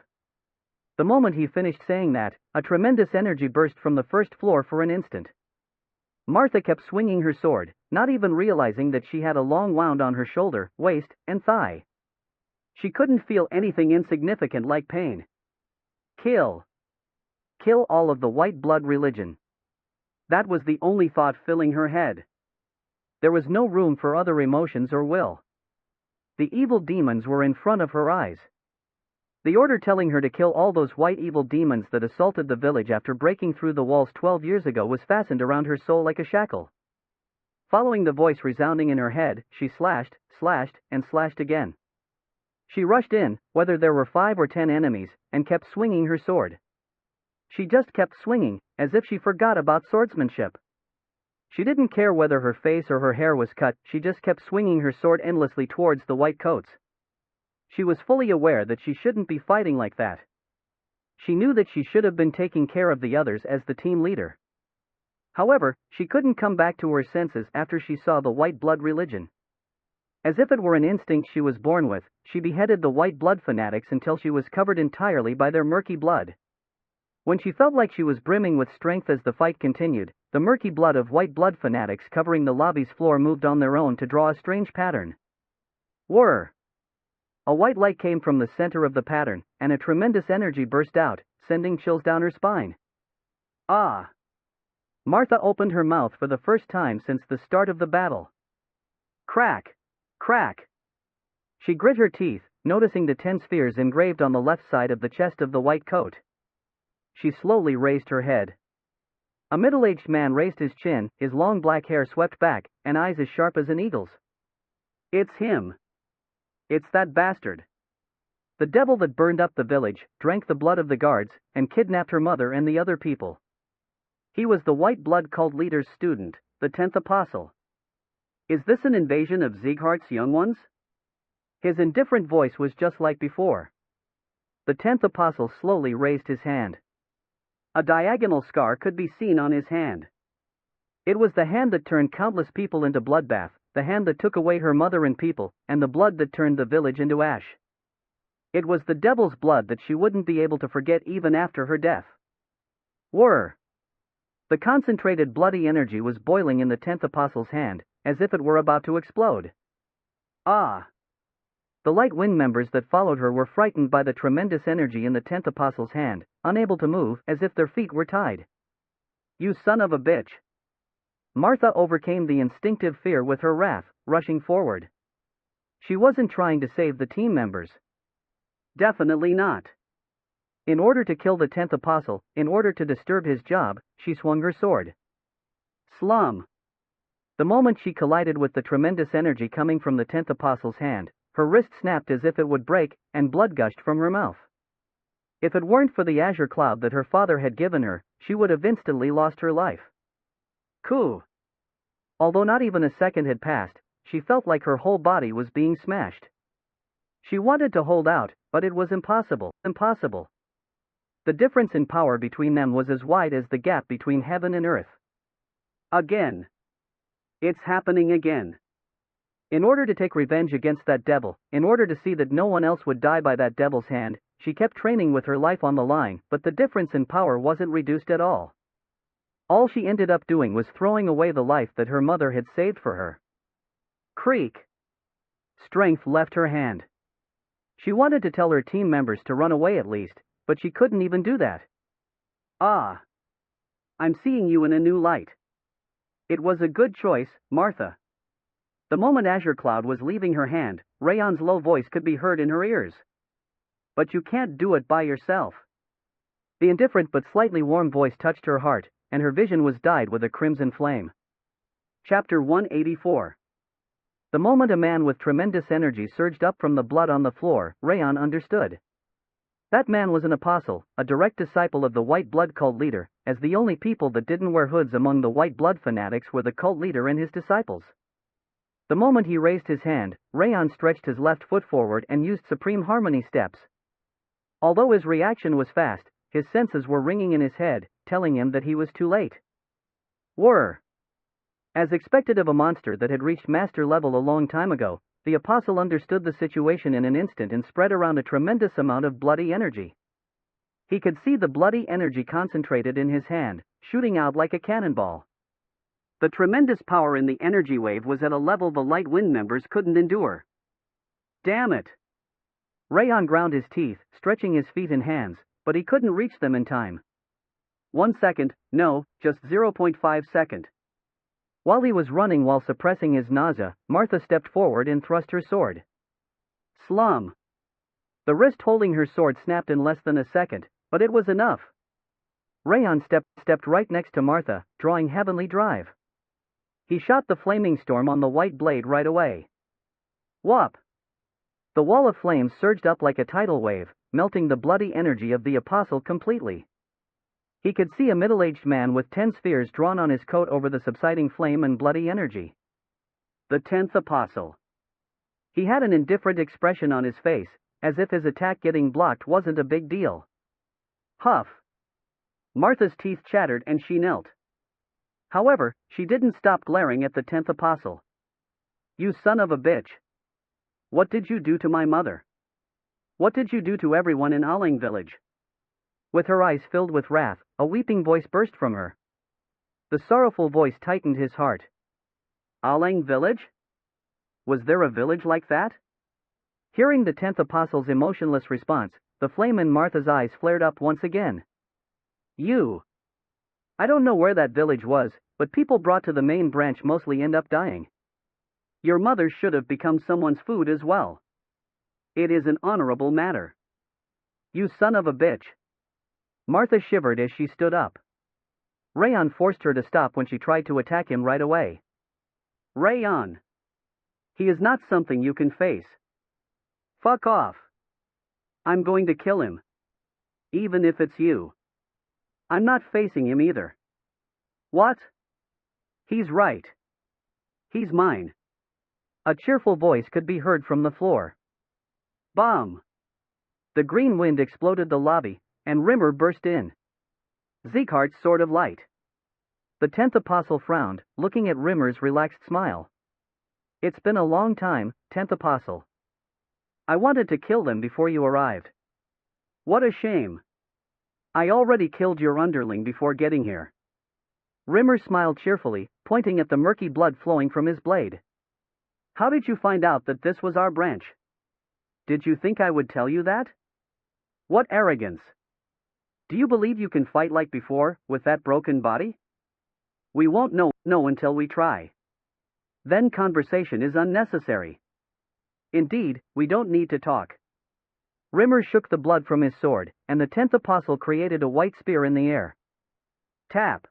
The moment he finished saying that, a tremendous energy burst from the first floor for an instant. Martha kept swinging her sword, not even realizing that she had a long wound on her shoulder, waist, and thigh. She couldn't feel anything insignificant like pain. Kill. Kill all of the white blood religion. That was the only thought filling her head. There was no room for other emotions or will. The evil demons were in front of her eyes. The order telling her to kill all those white evil demons that assaulted the village after breaking through the walls 12 years ago was fastened around her soul like a shackle. Following the voice resounding in her head, she slashed, and slashed again. She rushed in, whether there were 5 or 10 enemies, and kept swinging her sword. She just kept swinging, as if she forgot about swordsmanship. She didn't care whether her face or her hair was cut, she just kept swinging her sword endlessly towards the white coats. She was fully aware that she shouldn't be fighting like that. She knew that she should have been taking care of the others as the team leader. However, she couldn't come back to her senses after she saw the white blood religion. As if it were an instinct she was born with, she beheaded the white blood fanatics until she was covered entirely by their murky blood. When she felt like she was brimming with strength as the fight continued, the murky blood of white blood fanatics covering the lobby's floor moved on their own to draw a strange pattern. Whir! A white light came from the center of the pattern, and a tremendous energy burst out, sending chills down her spine. Ah! Martha opened her mouth for the first time since the start of the battle. Crack! Crack! She grit her teeth, noticing the 10 spheres engraved on the left side of the chest of the white coat. She slowly raised her head. A middle-aged man raised his chin, his long black hair swept back, and eyes as sharp as an eagle's. It's him. It's that bastard. The devil that burned up the village, drank the blood of the guards, and kidnapped her mother and the other people. He was the white blood cult leader's student, the 10th apostle. Is this an invasion of Sieghart's young ones? His indifferent voice was just like before. The 10th apostle slowly raised his hand. A diagonal scar could be seen on his hand. It was the hand that turned countless people into bloodbath, the hand that took away her mother and people, and the blood that turned the village into ash. It was the devil's blood that she wouldn't be able to forget even after her death. Whir! The concentrated bloody energy was boiling in the 10th apostle's hand, as if it were about to explode. Ah! The light wind members that followed her were frightened by the tremendous energy in the 10th apostle's hand, unable to move, as if their feet were tied. You son of a bitch! Martha overcame the instinctive fear with her wrath, rushing forward. She wasn't trying to save the team members. Definitely not. In order to kill the 10th apostle, in order to disturb his job, she swung her sword. Slum! The moment she collided with the tremendous energy coming from the 10th apostle's hand, her wrist snapped as if it would break, and blood gushed from her mouth. If it weren't for the azure cloud that her father had given her, she would have instantly lost her life. Coo! Although not even a second had passed, she felt like her whole body was being smashed. She wanted to hold out, but it was impossible. The difference in power between them was as wide as the gap between heaven and earth. Again. It's happening again. In order to take revenge against that devil, in order to see that no one else would die by that devil's hand, she kept training with her life on the line, but the difference in power wasn't reduced at all. All she ended up doing was throwing away the life that her mother had saved for her. Creak! Strength left her hand. She wanted to tell her team members to run away at least, but she couldn't even do that. Ah! I'm seeing you in a new light. It was a good choice, Martha. The moment Azure Cloud was leaving her hand, Raon's low voice could be heard in her ears. But you can't do it by yourself. The indifferent but slightly warm voice touched her heart, and her vision was dyed with a crimson flame. Chapter 184. The moment a man with tremendous energy surged up from the blood on the floor, Raon understood. That man was an apostle, a direct disciple of the white blood cult leader, as the only people that didn't wear hoods among the white blood fanatics were the cult leader and his disciples. The moment he raised his hand, Raon stretched his left foot forward and used supreme harmony steps. Although his reaction was fast, his senses were ringing in his head, telling him that he was too late. Whir! As expected of a monster that had reached master level a long time ago, the apostle understood the situation in an instant and spread around a tremendous amount of bloody energy. He could see the bloody energy concentrated in his hand, shooting out like a cannonball. The tremendous power in the energy wave was at a level the light wind members couldn't endure. Damn it! Raon ground his teeth, stretching his feet and hands, but he couldn't reach them in time. 1 second, no, just 0.5 second. While he was running while suppressing his nausea, Martha stepped forward and thrust her sword. Slum! The wrist holding her sword snapped in less than a second, but it was enough. Raon stepped right next to Martha, drawing heavenly drive. He shot the flaming storm on the white blade right away. Whoop! The wall of flames surged up like a tidal wave, melting the bloody energy of the apostle completely. He could see a middle-aged man with 10 spheres drawn on his coat over the subsiding flame and bloody energy. The 10th apostle. He had an indifferent expression on his face, as if his attack getting blocked wasn't a big deal. Huff! Martha's teeth chattered and she knelt. However, she didn't stop glaring at the 10th apostle. You son of a bitch! What did you do to my mother? What did you do to everyone in Aling village? With her eyes filled with wrath, a weeping voice burst from her. The sorrowful voice tightened his heart. Aling village? Was there a village like that? Hearing the 10th apostle's emotionless response, the flame in Martha's eyes flared up once again. You! I don't know where that village was, but people brought to the main branch mostly end up dying. Your mother should have become someone's food as well. It is an honorable matter. You son of a bitch! Martha shivered as she stood up. Raon forced her to stop when she tried to attack him right away. Raon! He is not something you can face. Fuck off! I'm going to kill him. Even if it's you. I'm not facing him either. What? He's right. He's mine. A cheerful voice could be heard from the floor. Bomb! The green wind exploded the lobby, and Rimmer burst in. Sieghart's sword of light. The 10th apostle frowned, looking at Rimmer's relaxed smile. It's been a long time, 10th apostle. I wanted to kill them before you arrived. What a shame. I already killed your underling before getting here. Rimmer smiled cheerfully, pointing at the murky blood flowing from his blade. How did you find out that this was our branch? Did you think I would tell you that? What arrogance! Do you believe you can fight like before, with that broken body? We won't know until we try. Then conversation is unnecessary. Indeed, we don't need to talk. Rimmer shook the blood from his sword, and the 10th apostle created a white spear in the air. Tap!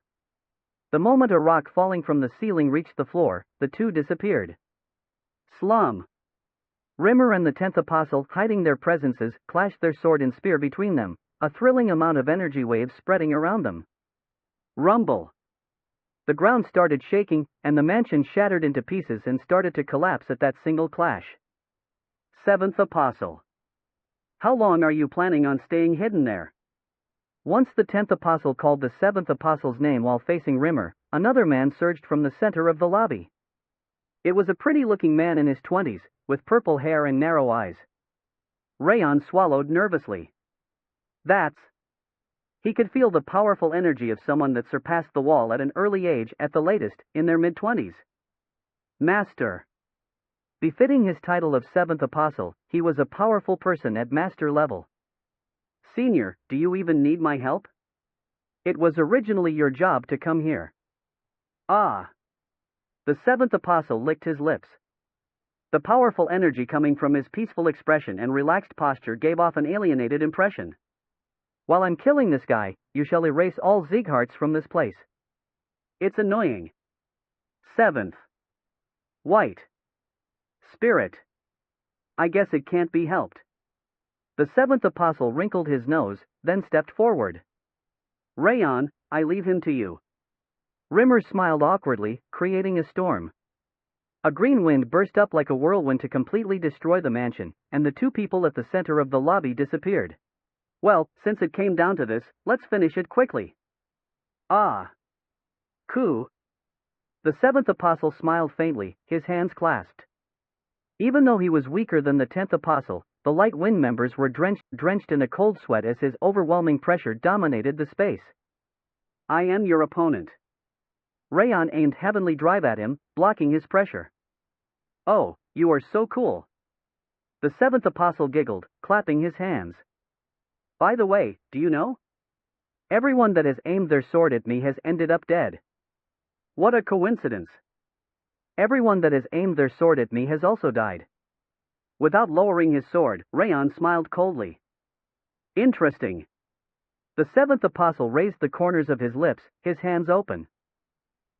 The moment a rock falling from the ceiling reached the floor, the two disappeared. Slum! Rimmer and the 10th apostle, hiding their presences, clashed their sword and spear between them, a thrilling amount of energy waves spreading around them. Rumble! The ground started shaking, and the mansion shattered into pieces and started to collapse at that single clash. 7th apostle. How long are you planning on staying hidden there? Once the 10th apostle called the 7th apostle's name while facing Rimmer, another man surged from the center of the lobby. It was a pretty-looking man in his 20s, with purple hair and narrow eyes. Raon swallowed nervously. That's... He could feel the powerful energy of someone that surpassed the wall at an early age, at the latest, in their mid-20s. Master. Befitting his title of 7th apostle, he was a powerful person at master level. Senior, do you even need my help? It was originally your job to come here. Ah. The 7th apostle licked his lips. The powerful energy coming from his peaceful expression and relaxed posture gave off an alienated impression. While I'm killing this guy, you shall erase all Siegharts from this place. It's annoying. 7th. White. Spirit. I guess it can't be helped. The seventh apostle wrinkled his nose, then stepped forward. Raon, I leave him to you. Rimmer smiled awkwardly, creating a storm. A green wind burst up like a whirlwind to completely destroy the mansion, and the two people at the center of the lobby disappeared. Well, since it came down to this, let's finish it quickly. Ah. Coup. The seventh apostle smiled faintly, his hands clasped. Even though he was weaker than the 10th apostle, the light wind members were drenched in a cold sweat as his overwhelming pressure dominated the space. I am your opponent. Raon aimed heavenly drive at him, blocking his pressure. Oh, you are so cool. The seventh apostle giggled, clapping his hands. By the way, do you know? Everyone that has aimed their sword at me has ended up dead. What a coincidence. Everyone that has aimed their sword at me has also died. Without lowering his sword, Raon smiled coldly. Interesting. The seventh apostle raised the corners of his lips, his hands open.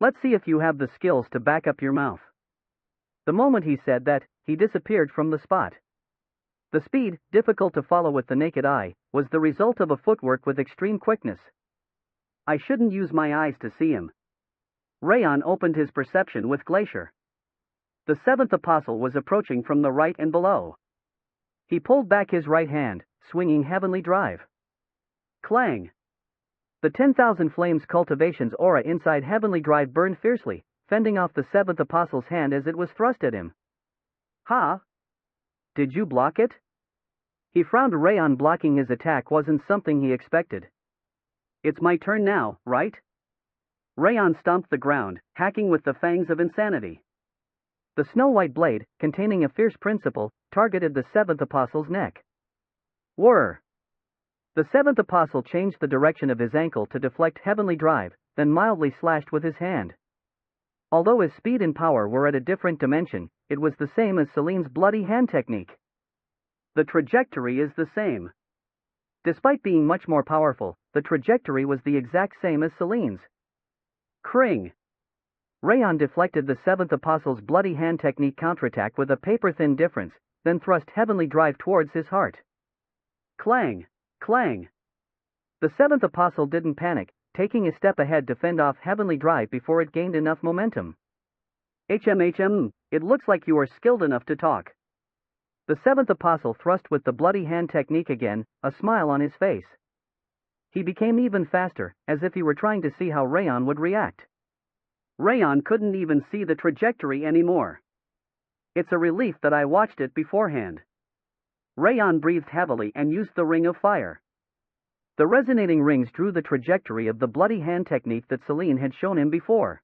Let's see if you have the skills to back up your mouth. The moment he said that, he disappeared from the spot. The speed, difficult to follow with the naked eye, was the result of a footwork with extreme quickness. I shouldn't use my eyes to see him. Raon opened his perception with Glacier. The seventh apostle was approaching from the right and below. He pulled back his right hand, swinging heavenly drive. Clang! The 10,000 flames cultivation's aura inside heavenly drive burned fiercely, fending off the seventh apostle's hand as it was thrust at him. Ha! Did you block it? He frowned. Raon blocking his attack wasn't something he expected. It's my turn now, right? Raon stomped the ground, hacking with the fangs of insanity. The snow-white blade, containing a fierce principle, targeted the seventh apostle's neck. Whir! The seventh apostle changed the direction of his ankle to deflect heavenly drive, then mildly slashed with his hand. Although his speed and power were at a different dimension, it was the same as Celine's bloody hand technique. The trajectory is the same. Despite being much more powerful, the trajectory was the exact same as Celine's. Kring! Raon deflected the seventh apostle's bloody hand technique counterattack with a paper-thin difference, then thrust heavenly drive towards his heart. Clang! Clang! The seventh apostle didn't panic, taking a step ahead to fend off heavenly drive before it gained enough momentum. It looks like you are skilled enough to talk. The seventh apostle thrust with the bloody hand technique again, a smile on his face. He became even faster, as if he were trying to see how Raon would react. Raon couldn't even see the trajectory anymore. It's a relief that I watched it beforehand. Raon breathed heavily and used the ring of fire. The resonating rings drew the trajectory of the bloody hand technique that Celine had shown him before.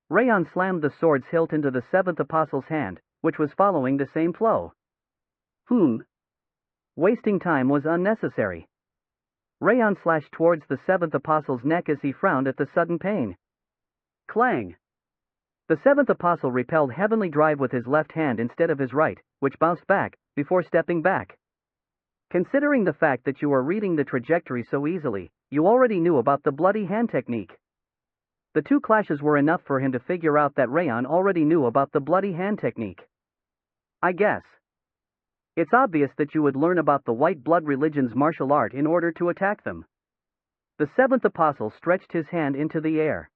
Raon slammed the sword's hilt into the seventh apostle's hand, which was following the same flow. Wasting time was unnecessary. Raon slashed towards the seventh apostle's neck as he frowned at the sudden pain. Clang! The seventh apostle repelled heavenly drive with his left hand instead of his right, which bounced back, before stepping back. Considering the fact that you were reading the trajectory so easily, you already knew about the bloody hand technique. The two clashes were enough for him to figure out that Raon already knew about the bloody hand technique. I guess. It's obvious that you would learn about the white blood religion's martial art in order to attack them. The seventh apostle stretched his hand into the air.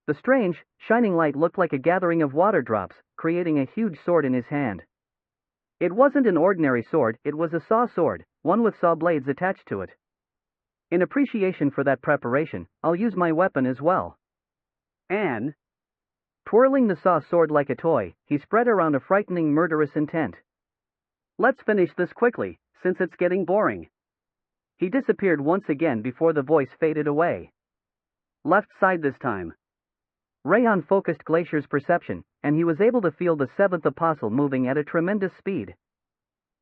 The strange, shining light looked like a gathering of water drops, creating a huge sword in his hand. It wasn't an ordinary sword, it was a saw sword, one with saw blades attached to it. In appreciation for that preparation, I'll use my weapon as well. And, twirling the saw sword like a toy, he spread around a frightening murderous intent. Let's finish this quickly, since it's getting boring. He disappeared once again before the voice faded away. Left side this time. Raon focused Glacier's perception, and he was able to feel the seventh apostle moving at a tremendous speed.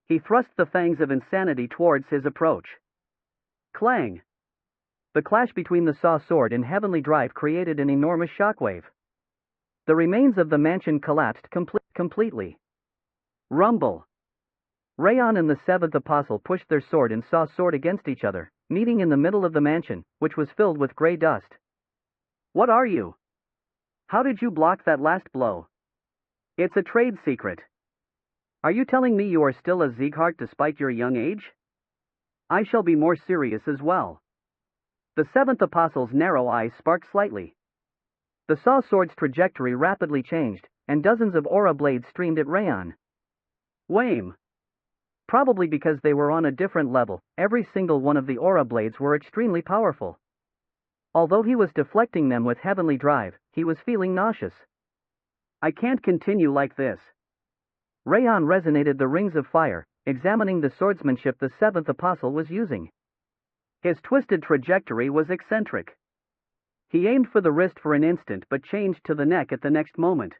He thrust the fangs of insanity towards his approach. Clang! The clash between the saw sword and heavenly drive created an enormous shockwave. The remains of the mansion collapsed completely. Rumble! Raon and the seventh apostle pushed their sword and saw sword against each other, meeting in the middle of the mansion, which was filled with gray dust. What are you? How did you block that last blow? It's a trade secret. Are you telling me you are still a Sieghart despite your young age? I shall be more serious as well. The seventh apostle's narrow eyes sparked slightly. The saw sword's trajectory rapidly changed, and dozens of aura blades streamed at Raon. Wham! Probably because they were on a different level, every single one of the aura blades were extremely powerful. Although he was deflecting them with heavenly drive, he was feeling nauseous. I can't continue like this. Raon resonated the rings of fire, examining the swordsmanship the seventh apostle was using. His twisted trajectory was eccentric. He aimed for the wrist for an instant but changed to the neck at the next moment.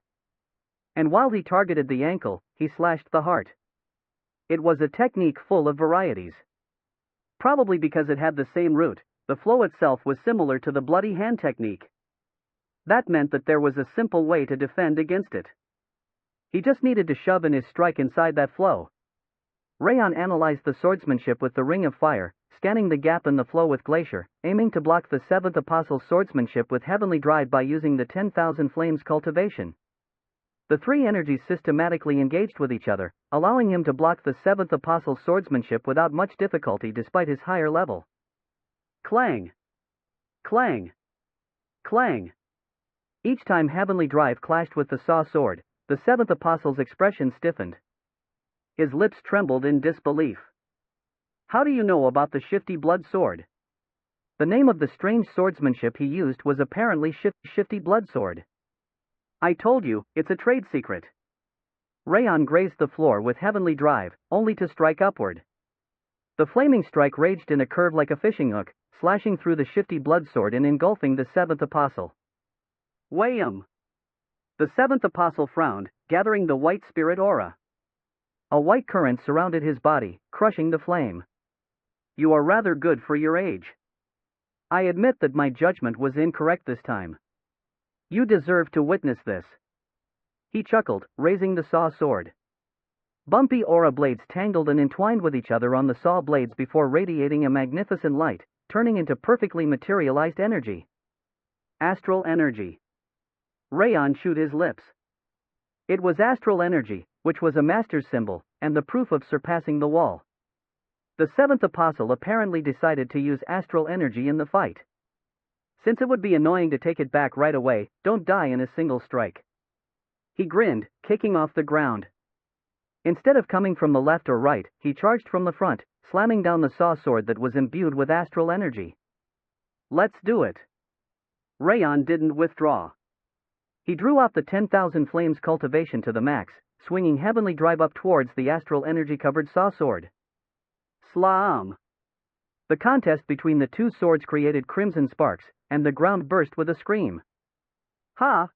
And while he targeted the ankle, he slashed the heart. It was a technique full of varieties. Probably because it had the same root, the flow itself was similar to the bloody hand technique. That meant that there was a simple way to defend against it. He just needed to shove in his strike inside that flow. Raon analyzed the swordsmanship with the ring of fire, scanning the gap in the flow with glacier, aiming to block the seventh apostle's swordsmanship with heavenly drive by using the 10,000 flames cultivation. The three energies systematically engaged with each other, allowing him to block the seventh apostle's swordsmanship without much difficulty despite his higher level. Clang! Clang! Clang! Each time heavenly drive clashed with the saw sword, the seventh apostle's expression stiffened. His lips trembled in disbelief. How do you know about the shifty blood sword? The name of the strange swordsmanship he used was apparently shifty blood sword. I told you, it's a trade secret. Raon grazed the floor with heavenly drive, only to strike upward. The flaming strike raged in a curve like a fishing hook, slashing through the shifty blood sword and engulfing the seventh apostle. Wham! The seventh apostle frowned, gathering the white spirit aura. A white current surrounded his body, crushing the flame. You are rather good for your age. I admit that my judgment was incorrect this time. You deserve to witness this. He chuckled, raising the saw sword. Bumpy aura blades tangled and entwined with each other on the saw blades before radiating a magnificent light, turning into perfectly materialized energy. Astral energy. Raon chewed his lips. It was astral energy, which was a master's symbol, and the proof of surpassing the wall. The seventh apostle apparently decided to use astral energy in the fight. Since it would be annoying to take it back right away, don't die in a single strike. He grinned, kicking off the ground. Instead of coming from the left or right, he charged from the front, slamming down the saw sword that was imbued with astral energy. Let's do it. Raon didn't withdraw. He drew out the 10,000 flames cultivation to the max, swinging heavenly drive up towards the astral energy-covered saw sword. Slaam! The contest between the two swords created crimson sparks, and the ground burst with a scream. Ha!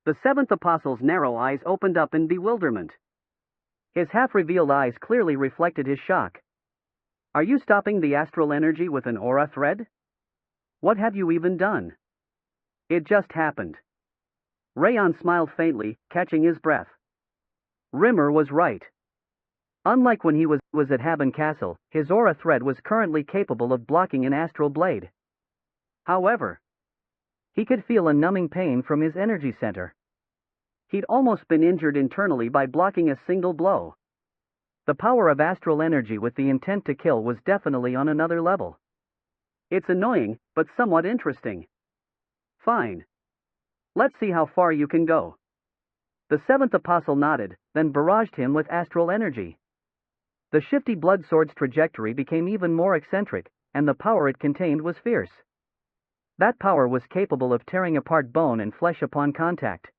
The seventh apostle's narrow eyes opened up in bewilderment. His half-revealed eyes clearly reflected his shock. Are you stopping the astral energy with an aura thread? What have you even done? It just happened. Raon smiled faintly, catching his breath. Rimmer was right. Unlike when he was at Haben Castle, his aura thread was currently capable of blocking an astral blade. However, he could feel a numbing pain from his energy center. He'd almost been injured internally by blocking a single blow. The power of astral energy with the intent to kill was definitely on another level. It's annoying, but somewhat interesting. Fine. Let's see how far you can go. The seventh apostle nodded, then barraged him with astral energy. The shifty blood sword's trajectory became even more eccentric, and the power it contained was fierce. That power was capable of tearing apart bone and flesh upon contact.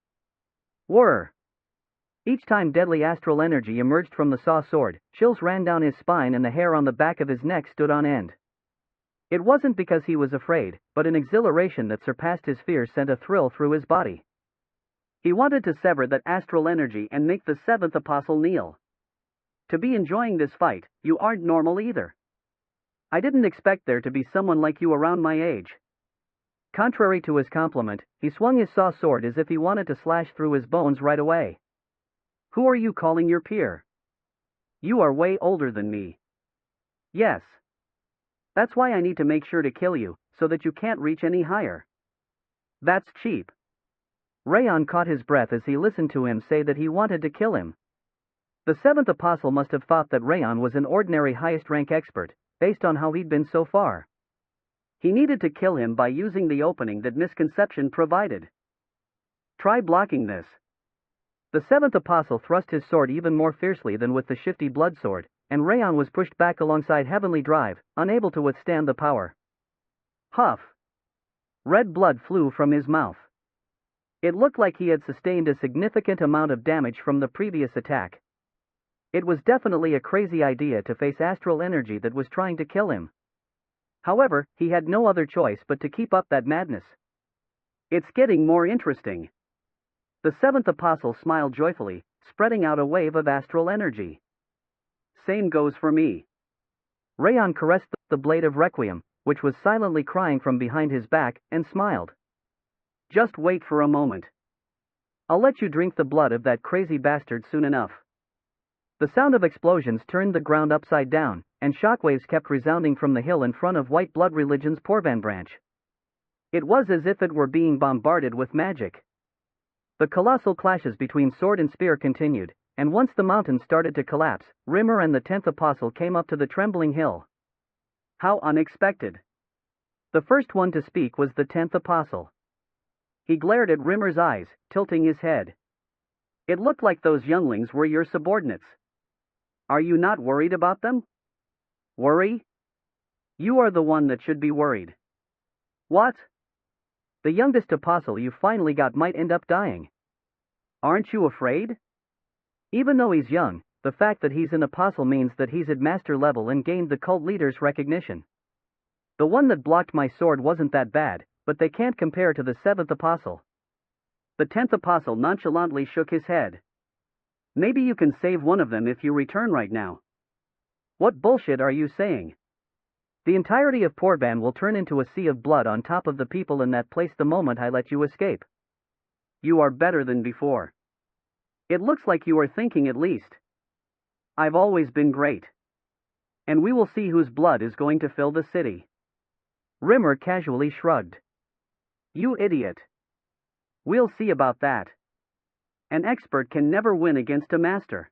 Whir! Each time deadly astral energy emerged from the saw sword, chills ran down his spine and the hair on the back of his neck stood on end. It wasn't because he was afraid, but an exhilaration that surpassed his fear sent a thrill through his body. He wanted to sever that astral energy and make the seventh apostle kneel. To be enjoying this fight, you aren't normal either. I didn't expect there to be someone like you around my age. Contrary to his compliment, he swung his saw sword as if he wanted to slash through his bones right away. Who are you calling your peer? You are way older than me. Yes. That's why I need to make sure to kill you, so that you can't reach any higher. That's cheap. Raon caught his breath as he listened to him say that he wanted to kill him. The seventh apostle must have thought that Raon was an ordinary highest-rank expert, based on how he'd been so far. He needed to kill him by using the opening that misconception provided. Try blocking this. The seventh apostle thrust his sword even more fiercely than with the shifty blood sword, and Raon was pushed back alongside Heavenly Drive, unable to withstand the power. Huff! Red blood flew from his mouth. It looked like he had sustained a significant amount of damage from the previous attack. It was definitely a crazy idea to face astral energy that was trying to kill him. However, he had no other choice but to keep up that madness. It's getting more interesting. The seventh apostle smiled joyfully, spreading out a wave of astral energy. Same goes for me. Raon caressed the blade of Requiem, which was silently crying from behind his back, and smiled. Just wait for a moment. I'll let you drink the blood of that crazy bastard soon enough. The sound of explosions turned the ground upside down, and shockwaves kept resounding from the hill in front of White Blood Religion's Porvan branch. It was as if it were being bombarded with magic. The colossal clashes between sword and spear continued, and once the mountain started to collapse, Rimmer and the 10th apostle came up to the trembling hill. How unexpected! The first one to speak was the 10th apostle. He glared at Rimmer's eyes, tilting his head. It looked like those younglings were your subordinates. Are you not worried about them? Worry? You are the one that should be worried. What? The youngest apostle you finally got might end up dying. Aren't you afraid? Even though he's young, the fact that he's an apostle means that he's at master level and gained the cult leader's recognition. The one that blocked my sword wasn't that bad, but they can't compare to the 7th apostle. The 10th apostle nonchalantly shook his head. Maybe you can save one of them if you return right now. What bullshit are you saying? The entirety of Porvan will turn into a sea of blood on top of the people in that place the moment I let you escape. You are better than before. It looks like you are thinking at least. I've always been great. And we will see whose blood is going to fill the city. Rimmer casually shrugged. You idiot. We'll see about that. An expert can never win against a master.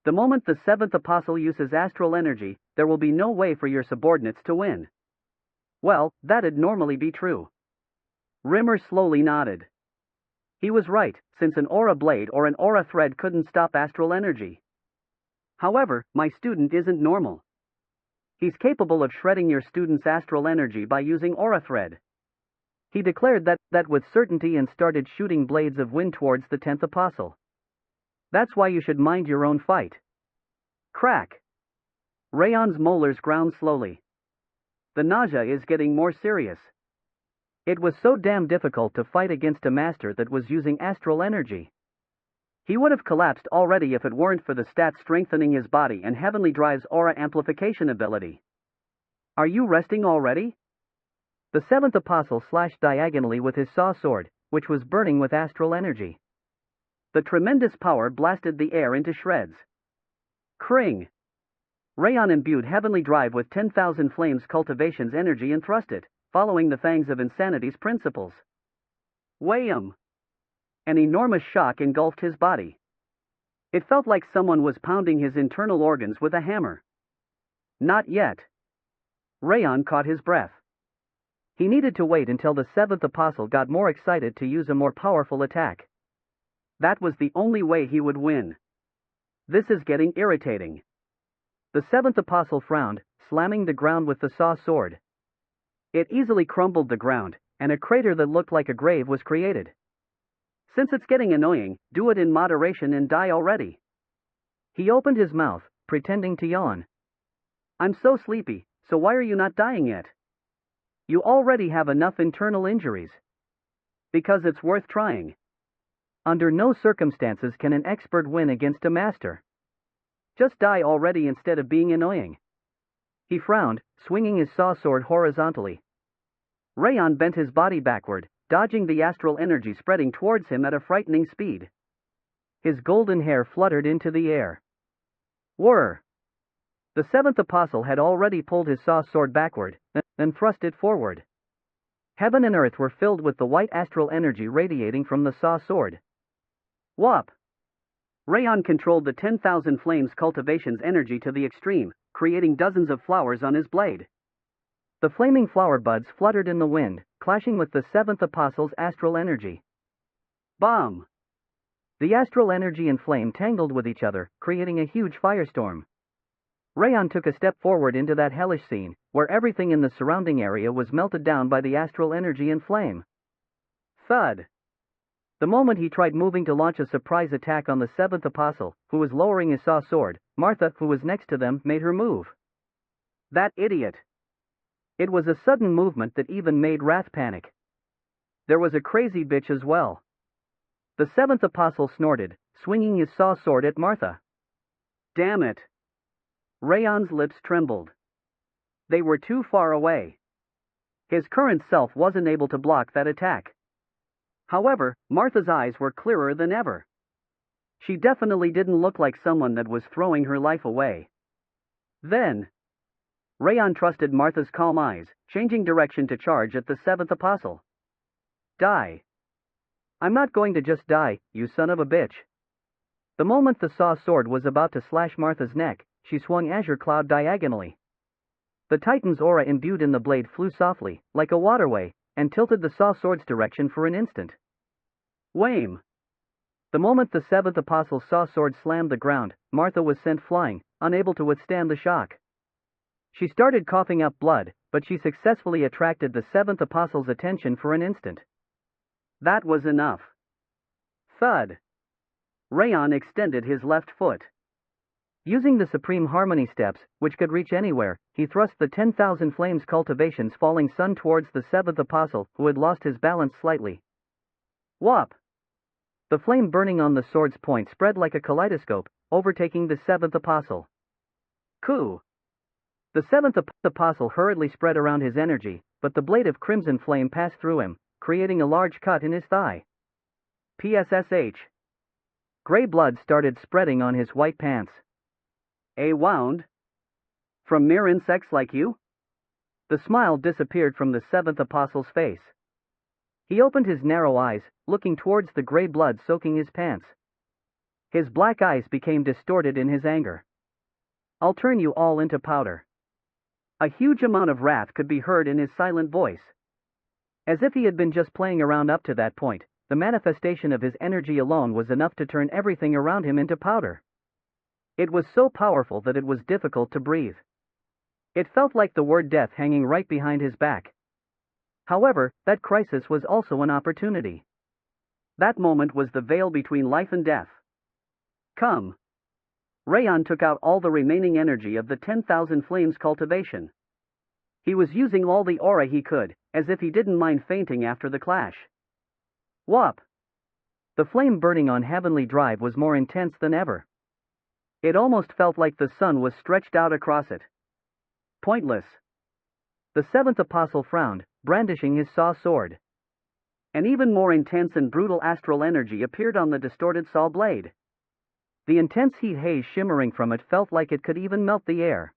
The moment the 7th apostle uses astral energy, there will be no way for your subordinates to win. Well, that'd normally be true. Rimmer slowly nodded. He was right, since an aura blade or an aura thread couldn't stop astral energy. However, my student isn't normal. He's capable of shredding your student's astral energy by using aura thread. He declared that with certainty and started shooting blades of wind towards the 10th apostle. That's why you should mind your own fight. Crack. Raon's molars ground slowly. The nausea is getting more serious. It was so damn difficult to fight against a master that was using astral energy. He would have collapsed already if it weren't for the stats strengthening his body and Heavenly Drive's aura amplification ability. Are you resting already? The 7th apostle slashed diagonally with his saw sword, which was burning with astral energy. The tremendous power blasted the air into shreds. Kring! Raon imbued Heavenly Drive with 10,000 Flames Cultivation's energy and thrust it, following the Fangs of Insanity's principles. Wham! An enormous shock engulfed his body. It felt like someone was pounding his internal organs with a hammer. Not yet. Raon caught his breath. He needed to wait until the 7th apostle got more excited to use a more powerful attack. That was the only way he would win. This is getting irritating. The 7th apostle frowned, slamming the ground with the saw sword. It easily crumbled the ground, and a crater that looked like a grave was created. Since it's getting annoying, do it in moderation and die already. He opened his mouth, pretending to yawn. I'm so sleepy, so why are you not dying yet? You already have enough internal injuries. Because it's worth trying. Under no circumstances can an expert win against a master. Just die already instead of being annoying. He frowned, swinging his saw sword horizontally. Raon bent his body backward, dodging the astral energy spreading towards him at a frightening speed. His golden hair fluttered into the air. Whir! The 7th apostle had already pulled his saw sword backward, then thrust it forward. Heaven and earth were filled with the white astral energy radiating from the saw sword. Whop! Raon controlled the 10,000 Flames cultivation's energy to the extreme, creating dozens of flowers on his blade. The flaming flower buds fluttered in the wind, clashing with the seventh apostle's astral energy. Bomb! The astral energy and flame tangled with each other, creating a huge firestorm. Raon took a step forward into that hellish scene, where everything in the surrounding area was melted down by the astral energy and flame. Thud! The moment he tried moving to launch a surprise attack on the seventh apostle, who was lowering his saw sword, Martha, who was next to them, made her move. That idiot! It was a sudden movement that even made Wrath panic. There was a crazy bitch as well. The seventh apostle snorted, swinging his saw sword at Martha. Damn it! Raon's lips trembled. They were too far away. His current self wasn't able to block that attack. However, Martha's eyes were clearer than ever. She definitely didn't look like someone that was throwing her life away. Then, Raon trusted Martha's calm eyes, changing direction to charge at the seventh apostle. Die! I'm not going to just die, you son of a bitch. The moment the saw sword was about to slash Martha's neck, she swung Azure Cloud diagonally. The Titan's aura imbued in the blade flew softly, like a waterway, and tilted the saw sword's direction for an instant. Wham! The moment the seventh apostle's saw sword slammed the ground, Martha was sent flying, unable to withstand the shock. She started coughing up blood, but she successfully attracted the seventh apostle's attention for an instant. That was enough. Thud! Raon extended his left foot. Using the Supreme Harmony steps, which could reach anywhere, he thrust the 10,000 Flames cultivation's falling sun towards the seventh apostle, who had lost his balance slightly. Whop! The flame burning on the sword's point spread like a kaleidoscope, overtaking the seventh apostle. Coup! The seventh apostle hurriedly spread around his energy, but the blade of crimson flame passed through him, creating a large cut in his thigh. PSSH. Gray blood started spreading on his white pants. A wound? From mere insects like you? The smile disappeared from the seventh apostle's face. He opened his narrow eyes, looking towards the gray blood soaking his pants. His black eyes became distorted in his anger. I'll turn you all into powder. A huge amount of wrath could be heard in his silent voice. As if he had been just playing around up to that point, the manifestation of his energy alone was enough to turn everything around him into powder. It was so powerful that it was difficult to breathe. It felt like the word death hanging right behind his back. However, that crisis was also an opportunity. That moment was the veil between life and death. Come. Raon took out all the remaining energy of the 10,000 Flames cultivation. He was using all the aura he could, as if he didn't mind fainting after the clash. Whop! The flame burning on Heavenly Drive was more intense than ever. It almost felt like the sun was stretched out across it. Pointless. The seventh apostle frowned, brandishing his saw sword. An even more intense and brutal astral energy appeared on the distorted saw blade. The intense heat haze shimmering from it felt like it could even melt the air.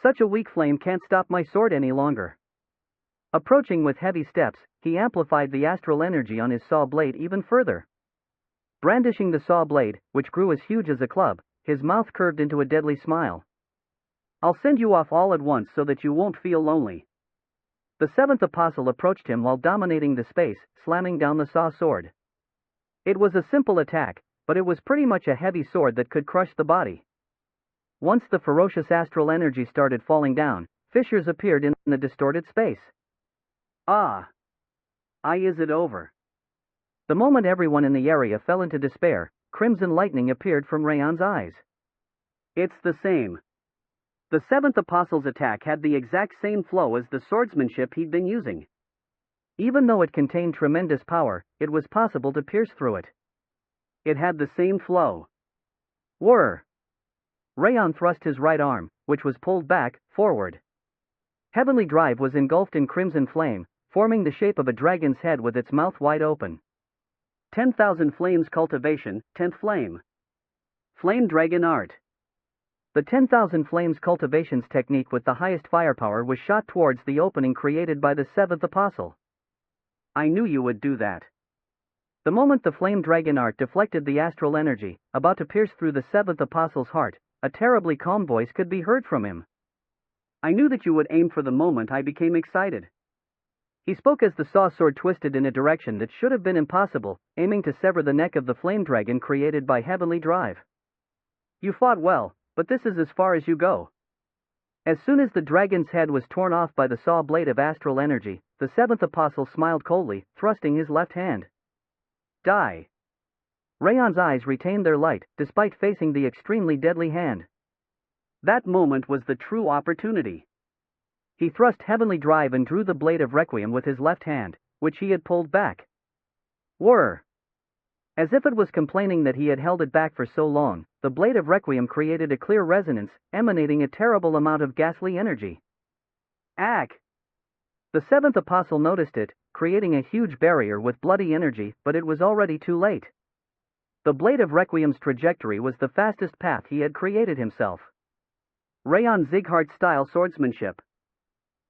Such a weak flame can't stop my sword any longer. Approaching with heavy steps, he amplified the astral energy on his saw blade even further. Brandishing the saw blade, which grew as huge as a club, his mouth curved into a deadly smile. I'll send you off all at once so that you won't feel lonely. The seventh apostle approached him while dominating the space, slamming down the saw sword. It was a simple attack, but it was pretty much a heavy sword that could crush the body. Once the ferocious astral energy started falling down, fissures appeared in the distorted space. Ah! Is it over? The moment everyone in the area fell into despair, crimson lightning appeared from Raon's eyes. It's the same. The seventh apostle's attack had the exact same flow as the swordsmanship he'd been using. Even though it contained tremendous power, it was possible to pierce through it. It had the same flow. Whir! Raon thrust his right arm, which was pulled back, forward. Heavenly Drive was engulfed in crimson flame, forming the shape of a dragon's head with its mouth wide open. 10,000 Flames cultivation, 10th flame. Flame Dragon Art. The 10,000 Flames cultivation's technique with the highest firepower was shot towards the opening created by the seventh apostle. I knew you would do that. The moment the flame dragon art deflected the astral energy, about to pierce through the seventh apostle's heart, a terribly calm voice could be heard from him. I knew that you would aim for the moment I became excited. He spoke as the saw sword twisted in a direction that should have been impossible, aiming to sever the neck of the flame dragon created by heavenly drive. You fought well, but this is as far as you go. As soon as the dragon's head was torn off by the saw blade of astral energy, the seventh apostle smiled coldly, thrusting his left hand. Die. Raon's eyes retained their light, despite facing the extremely deadly hand. That moment was the true opportunity. He thrust heavenly drive and drew the blade of Requiem with his left hand, which he had pulled back. Whir! As if it was complaining that he had held it back for so long, the blade of Requiem created a clear resonance, emanating a terrible amount of ghastly energy. Ack! The seventh apostle noticed it, creating a huge barrier with bloody energy, but it was already too late. The blade of Requiem's trajectory was the fastest path he had created himself. Raon Zighart-style swordsmanship.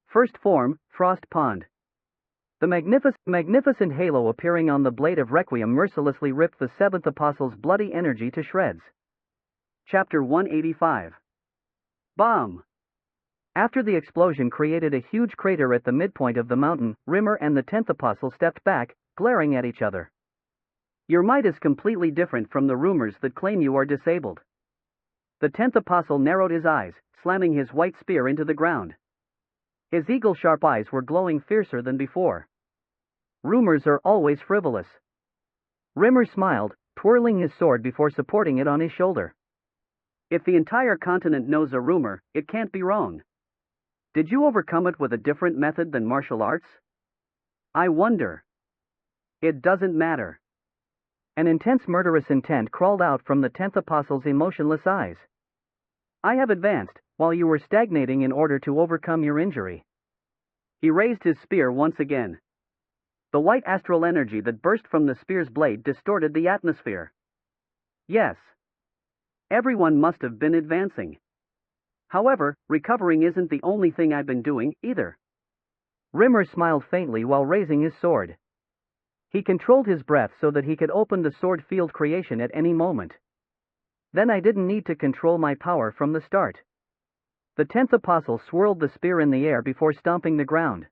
First form, Frost Pond. The magnificent halo appearing on the blade of Requiem mercilessly ripped the seventh apostle's bloody energy to shreds. Chapter 185. Bomb! After the explosion created a huge crater at the midpoint of the mountain, Rimmer and the 10th apostle stepped back, glaring at each other. Your might is completely different from the rumors that claim you are disabled. The 10th apostle narrowed his eyes, slamming his white spear into the ground. His eagle-sharp eyes were glowing fiercer than before. Rumors are always frivolous. Rimmer smiled, twirling his sword before supporting it on his shoulder. If the entire continent knows a rumor, it can't be wrong. Did you overcome it with a different method than martial arts? I wonder. It doesn't matter. An intense murderous intent crawled out from the 10th apostle's emotionless eyes. I have advanced, while you were stagnating in order to overcome your injury. He raised his spear once again. The white astral energy that burst from the spear's blade distorted the atmosphere. Yes. Everyone must have been advancing. However, recovering isn't the only thing I've been doing, either. Rimmer smiled faintly while raising his sword. He controlled his breath so that he could open the sword field creation at any moment. Then I didn't need to control my power from the start. The 10th apostle swirled the spear in the air before stomping the ground.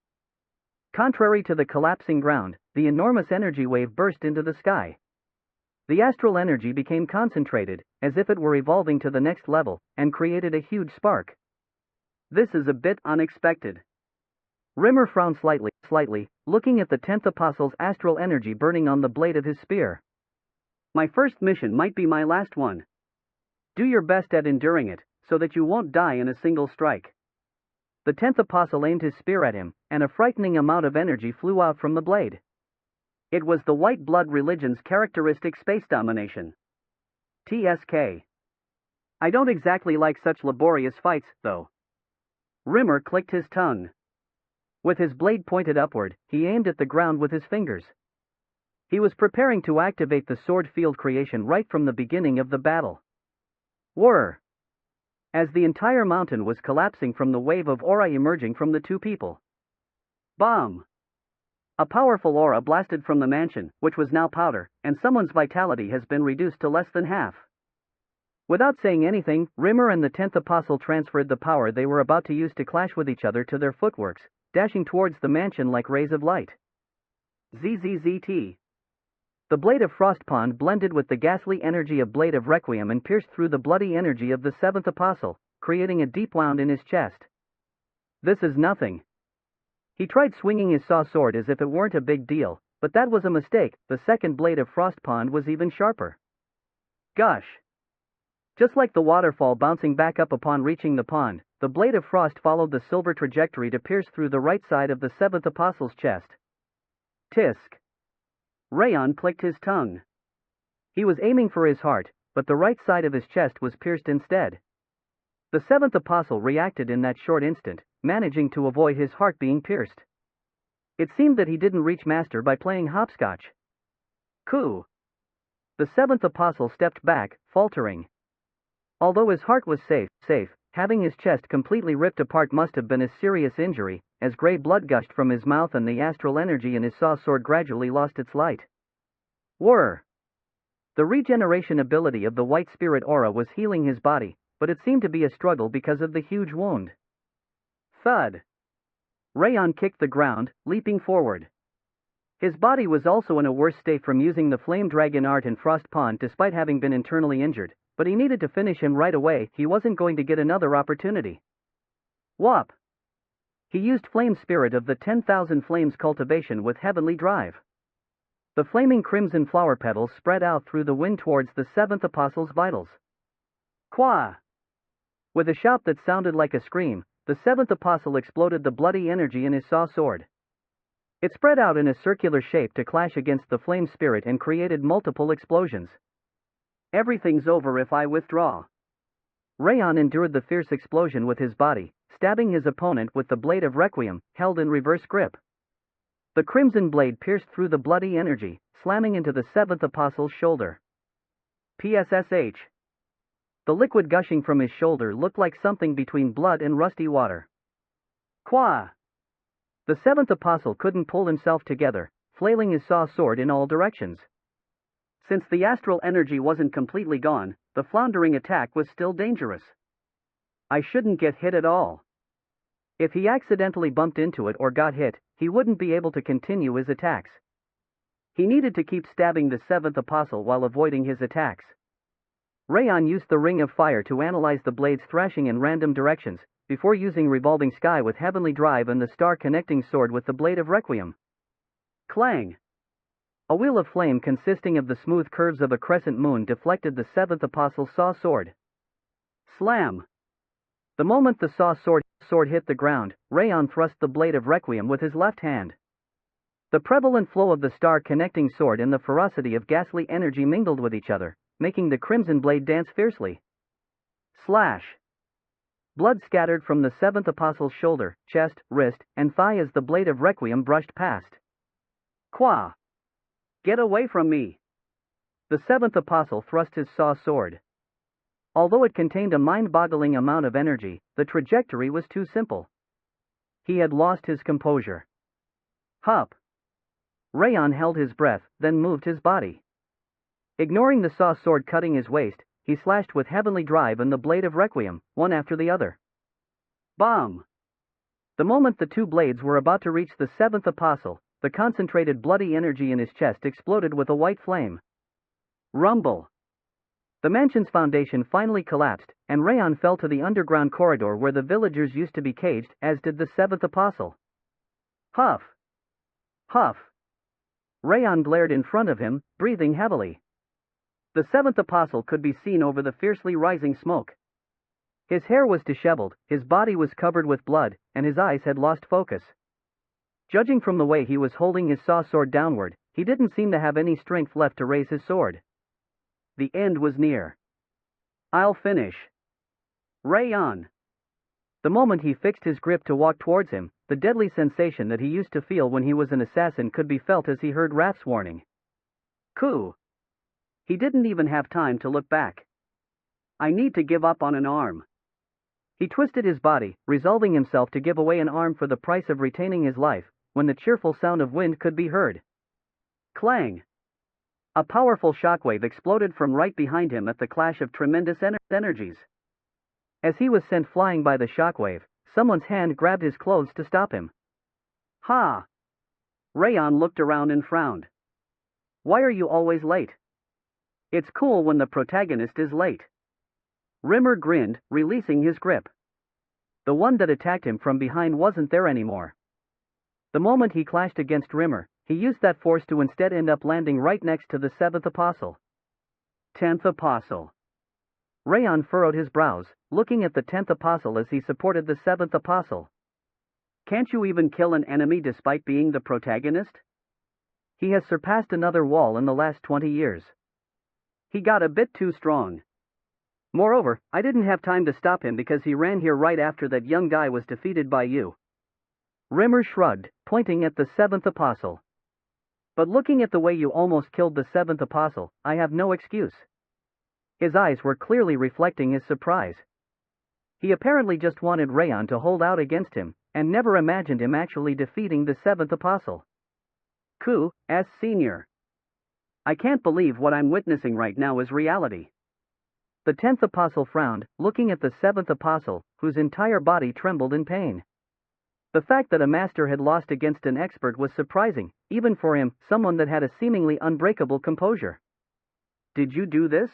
Contrary to the collapsing ground, the enormous energy wave burst into the sky. The astral energy became concentrated, as if it were evolving to the next level, and created a huge spark. This is a bit unexpected. Rimmer frowned slightly, looking at the 10th apostle's astral energy burning on the blade of his spear. My first mission might be my last one. Do your best at enduring it, so that you won't die in a single strike. The 10th apostle aimed his spear at him, and a frightening amount of energy flew out from the blade. It was the white blood religion's characteristic space domination. TSK. I don't exactly like such laborious fights, though. Rimmer clicked his tongue. With his blade pointed upward, he aimed at the ground with his fingers. He was preparing to activate the sword field creation right from the beginning of the battle. Whir! As the entire mountain was collapsing from the wave of aura emerging from the two people. Bomb! A powerful aura blasted from the mansion, which was now powder, and someone's vitality has been reduced to less than half. Without saying anything, Rimmer and the 10th apostle transferred the power they were about to use to clash with each other to their footworks, dashing towards the mansion like rays of light. ZZZT. The blade of Frostpond blended with the ghastly energy of Blade of Requiem and pierced through the bloody energy of the 7th apostle, creating a deep wound in his chest. This is nothing. He tried swinging his saw sword as if it weren't a big deal, but that was a mistake. The second blade of Frostpond was even sharper. Gosh! Just like the waterfall bouncing back up upon reaching the pond, the blade of frost followed the silver trajectory to pierce through the right side of the 7th apostle's chest. Tisk! Raon clicked his tongue. He was aiming for his heart, but the right side of his chest was pierced instead. The 7th apostle reacted in that short instant, managing to avoid his heart being pierced. It seemed that he didn't reach master by playing hopscotch. Coup! The 7th apostle stepped back, faltering. Although his heart was safe, having his chest completely ripped apart must have been a serious injury, as gray blood gushed from his mouth and the astral energy in his saw sword gradually lost its light. Whir! The regeneration ability of the white spirit aura was healing his body, but it seemed to be a struggle because of the huge wound. Thud! Raon kicked the ground, leaping forward. His body was also in a worse state from using the Flame Dragon art in Frost Pond despite having been internally injured, but he needed to finish him right away. He wasn't going to get another opportunity. Whop! He used Flame Spirit of the 10,000 Flames cultivation with Heavenly Drive. The flaming crimson flower petals spread out through the wind towards the seventh apostle's vitals. Qua! With a shout that sounded like a scream, the seventh apostle exploded the bloody energy in his saw sword. It spread out in a circular shape to clash against the flame spirit and created multiple explosions. Everything's over if I withdraw. Raon endured the fierce explosion with his body, stabbing his opponent with the blade of Requiem, held in reverse grip. The crimson blade pierced through the bloody energy, slamming into the seventh apostle's shoulder. PSSH. The liquid gushing from his shoulder looked like something between blood and rusty water. Qua! The seventh apostle couldn't pull himself together, flailing his saw sword in all directions. Since the astral energy wasn't completely gone, the floundering attack was still dangerous. I shouldn't get hit at all. If he accidentally bumped into it or got hit, he wouldn't be able to continue his attacks. He needed to keep stabbing the seventh apostle while avoiding his attacks. Raon used the Ring of Fire to analyze the blades thrashing in random directions, before using Revolving Sky with Heavenly Drive and the star-connecting sword with the blade of Requiem. Clang! A wheel of flame consisting of the smooth curves of a crescent moon deflected the seventh apostle's saw sword. Slam! The moment the saw sword hit the ground, Raon thrust the blade of Requiem with his left hand. The prevalent flow of the star-connecting sword and the ferocity of ghastly energy mingled with each other, making the crimson blade dance fiercely. Slash! Blood scattered from the seventh apostle's shoulder, chest, wrist, and thigh as the blade of Requiem brushed past. Qua! Get away from me! The seventh apostle thrust his saw sword. Although it contained a mind-boggling amount of energy, the trajectory was too simple. He had lost his composure. Hup! Raon held his breath, then moved his body. Ignoring the saw sword cutting his waist, he slashed with Heavenly Drive and the blade of Requiem, one after the other. Bomb! The moment the two blades were about to reach the seventh apostle, the concentrated bloody energy in his chest exploded with a white flame. Rumble! The mansion's foundation finally collapsed, and Raon fell to the underground corridor where the villagers used to be caged, as did the seventh apostle. Huff! Huff! Raon glared in front of him, breathing heavily. The seventh apostle could be seen over the fiercely rising smoke. His hair was disheveled, his body was covered with blood, and his eyes had lost focus. Judging from the way he was holding his saw sword downward, he didn't seem to have any strength left to raise his sword. The end was near. I'll finish. Raon! The moment he fixed his grip to walk towards him, the deadly sensation that he used to feel when he was an assassin could be felt as he heard Raph's warning. Coup! He didn't even have time to look back. I need to give up on an arm. He twisted his body, resolving himself to give away an arm for the price of retaining his life, when the cheerful sound of wind could be heard. Clang! A powerful shockwave exploded from right behind him at the clash of tremendous energies. As he was sent flying by the shockwave, someone's hand grabbed his clothes to stop him. Ha! Raon looked around and frowned. Why are you always late? It's cool when the protagonist is late. Rimmer grinned, releasing his grip. The one that attacked him from behind wasn't there anymore. The moment he clashed against Rimmer, he used that force to instead end up landing right next to the seventh apostle. 10th apostle. Raon furrowed his brows, looking at the 10th apostle as he supported the seventh apostle. Can't you even kill an enemy despite being the protagonist? He has surpassed another wall in the last 20 years. He got a bit too strong. Moreover, I didn't have time to stop him because he ran here right after that young guy was defeated by you. Rimmer shrugged, pointing at the seventh apostle. But looking at the way you almost killed the seventh apostle, I have no excuse. His eyes were clearly reflecting his surprise. He apparently just wanted Raon to hold out against him, and never imagined him actually defeating the seventh apostle. Coup, as senior. I can't believe what I'm witnessing right now is reality. The 10th apostle frowned, looking at the 7th apostle, whose entire body trembled in pain. The fact that a master had lost against an expert was surprising, even for him, someone that had a seemingly unbreakable composure. Did you do this?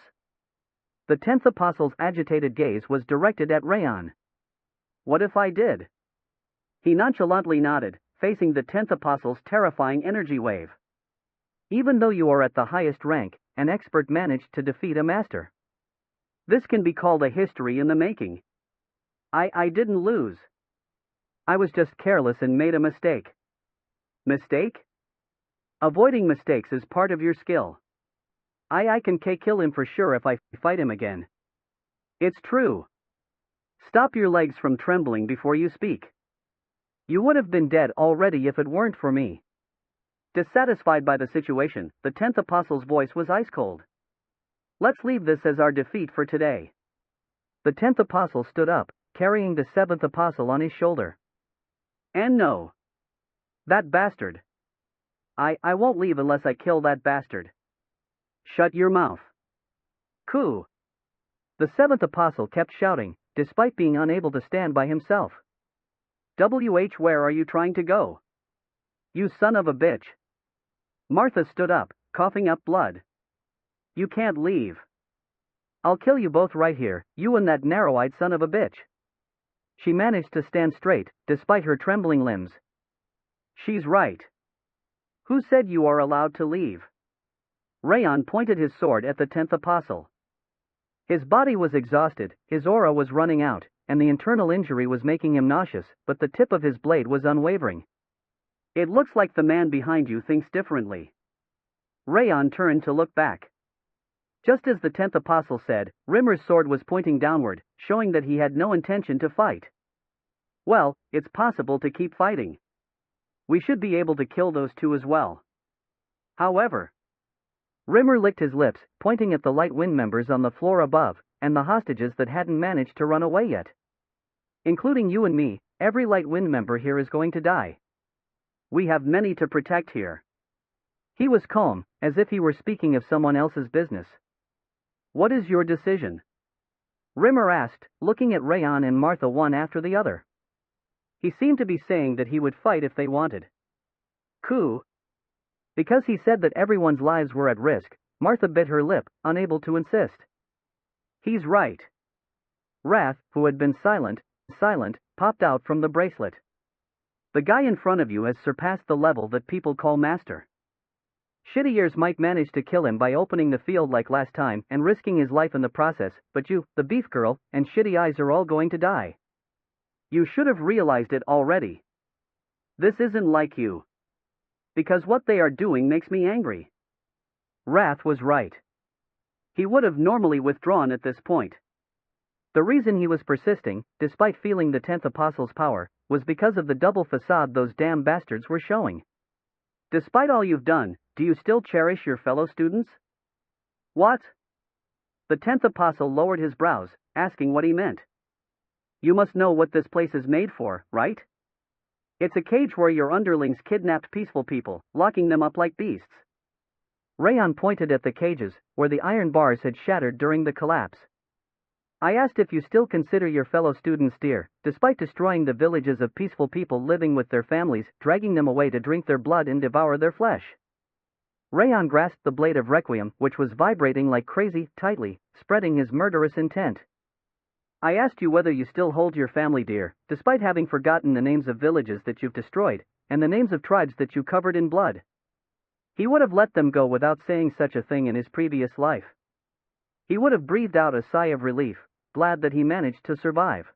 The 10th apostle's agitated gaze was directed at Raon. What if I did? He nonchalantly nodded, facing the 10th apostle's terrifying energy wave. Even though you are at the highest rank, an expert managed to defeat a master. This can be called a history in the making. I didn't lose. I was just careless and made a mistake. Mistake? Avoiding mistakes is part of your skill. I can kill him for sure if I fight him again. It's true. Stop your legs from trembling before you speak. You would have been dead already if it weren't for me. Dissatisfied by the situation, the 10th apostle's voice was ice cold. Let's leave this as our defeat for today. The 10th apostle stood up, carrying the 7th apostle on his shoulder. And no. That bastard. I won't leave unless I kill that bastard. Shut your mouth. Coup. The 7th apostle kept shouting, despite being unable to stand by himself. Where are you trying to go? You son of a bitch. Martha stood up, coughing up blood. You can't leave. I'll kill you both right here, you and that narrow-eyed son of a bitch. She managed to stand straight, despite her trembling limbs. She's right. Who said you are allowed to leave? Raon pointed his sword at the 10th apostle. His body was exhausted, his aura was running out, and the internal injury was making him nauseous, but the tip of his blade was unwavering. It looks like the man behind you thinks differently. Raon turned to look back. Just as the 10th apostle said, Rimmer's sword was pointing downward, showing that he had no intention to fight. Well, it's possible to keep fighting. We should be able to kill those two as well. However, Rimmer licked his lips, pointing at the light wind members on the floor above, and the hostages that hadn't managed to run away yet. Including you and me, every light wind member here is going to die. We have many to protect here. He was calm, as if he were speaking of someone else's business. What is your decision? Rimmer asked, looking at Raon and Martha one after the other. He seemed to be saying that he would fight if they wanted. Coup. Because he said that everyone's lives were at risk, Martha bit her lip, unable to insist. He's right. Wrath, who had been silent, popped out from the bracelet. The guy in front of you has surpassed the level that people call master. Shitty Ears might manage to kill him by opening the field like last time and risking his life in the process, but you, the beef girl, and Shitty Eyes are all going to die. You should have realized it already. This isn't like you. Because what they are doing makes me angry. Wrath was right. He would have normally withdrawn at this point. The reason he was persisting, despite feeling the 10th apostle's power, was because of the double facade those damn bastards were showing. Despite all you've done, do you still cherish your fellow students? What? The 10th apostle lowered his brows, asking what he meant. You must know what this place is made for, right? It's a cage where your underlings kidnapped peaceful people, locking them up like beasts. Raon pointed at the cages, where the iron bars had shattered during the collapse. I asked if you still consider your fellow students dear, despite destroying the villages of peaceful people living with their families, dragging them away to drink their blood and devour their flesh. Raon grasped the blade of Requiem, which was vibrating like crazy, tightly, spreading his murderous intent. I asked you whether you still hold your family dear, despite having forgotten the names of villages that you've destroyed, and the names of tribes that you covered in blood. He would have let them go without saying such a thing in his previous life. He would have breathed out a sigh of relief, glad that he managed to survive.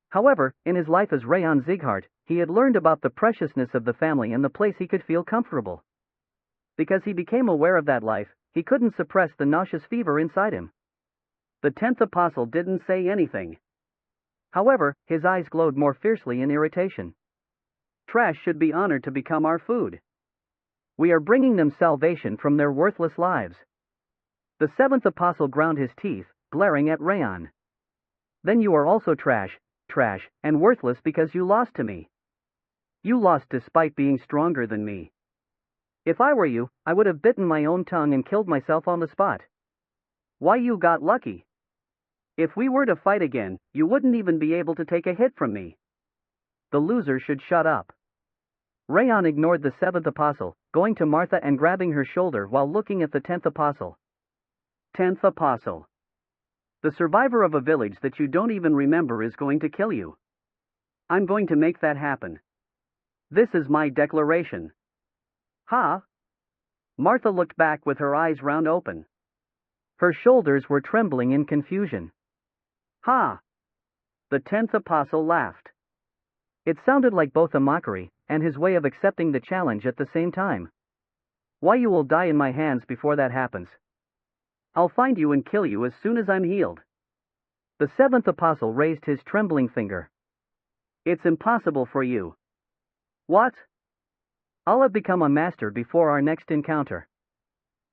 However, in his life as Raon Zieghart, he had learned about the preciousness of the family and the place he could feel comfortable. Because he became aware of that life, he couldn't suppress the nauseous fever inside him. The 10th apostle didn't say anything. However, his eyes glowed more fiercely in irritation. Trash should be honored to become our food. We are bringing them salvation from their worthless lives. The 7th apostle ground his teeth, glaring at Raon. Then you are also trash, and worthless because you lost to me. You lost despite being stronger than me. If I were you, I would have bitten my own tongue and killed myself on the spot. Why, you got lucky. If we were to fight again, you wouldn't even be able to take a hit from me. The loser should shut up. Raon ignored the seventh apostle, going to Martha and grabbing her shoulder while looking at the 10th apostle. 10th apostle. The survivor of a village that you don't even remember is going to kill you. I'm going to make that happen. This is my declaration. Ha! Martha looked back with her eyes round open. Her shoulders were trembling in confusion. Ha! The 10th apostle laughed. It sounded like both a mockery and his way of accepting the challenge at the same time. Why, you will die in my hands before that happens. I'll find you and kill you as soon as I'm healed. The 7th apostle raised his trembling finger. It's impossible for you. What? I'll have become a master before our next encounter.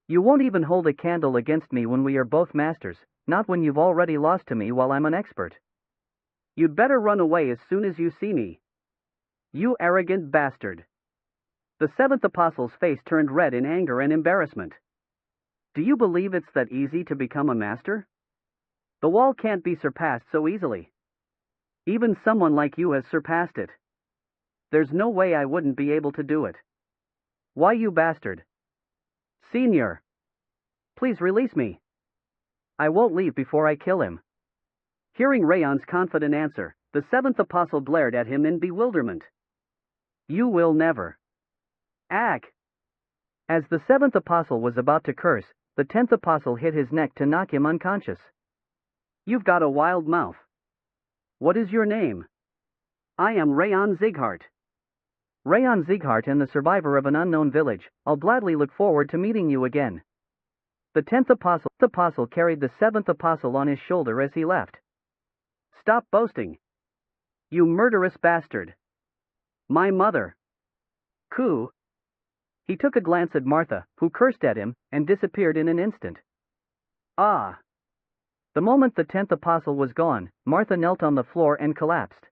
You won't even hold a candle against me when we are both masters, not when you've already lost to me while I'm an expert. You'd better run away as soon as you see me. You arrogant bastard. The 7th apostle's face turned red in anger and embarrassment. Do you believe it's that easy to become a master? The wall can't be surpassed so easily. Even someone like you has surpassed it. There's no way I wouldn't be able to do it. Why, you bastard? Senior. Please release me. I won't leave before I kill him. Hearing Raon's confident answer, the 7th apostle glared at him in bewilderment. You will never. Ack! As the 7th apostle was about to curse, the 10th apostle hit his neck to knock him unconscious. You've got a wild mouth. What is your name? I am Raon Zighart. Raon Zighart and the survivor of an unknown village, I'll gladly look forward to meeting you again. The 10th apostle carried the 7th apostle on his shoulder as he left. Stop boasting. You murderous bastard. My mother. Coo. He took a glance at Martha, who cursed at him, and disappeared in an instant. Ah! The moment the 10th apostle was gone, Martha knelt on the floor and collapsed.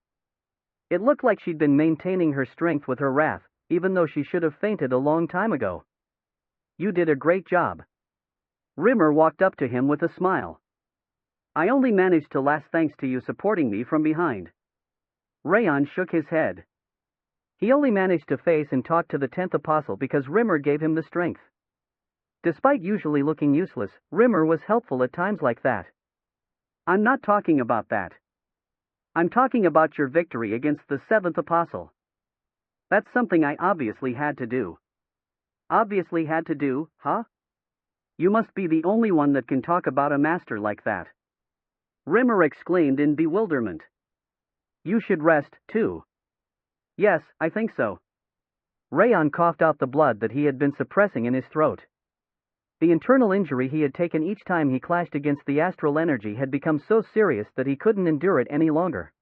It looked like she'd been maintaining her strength with her wrath, even though she should have fainted a long time ago. You did a great job. Rimmer walked up to him with a smile. I only managed to last thanks to you supporting me from behind. Raon shook his head. He only managed to face and talk to the 10th apostle because Rimmer gave him the strength. Despite usually looking useless, Rimmer was helpful at times like that. I'm not talking about that. I'm talking about your victory against the 7th apostle. That's something I obviously had to do. Obviously had to do, huh? You must be the only one that can talk about a master like that. Rimmer exclaimed in bewilderment. You should rest, too. Yes, I think so. Raon coughed out the blood that he had been suppressing in his throat. The internal injury he had taken each time he clashed against the astral energy had become so serious that he couldn't endure it any longer.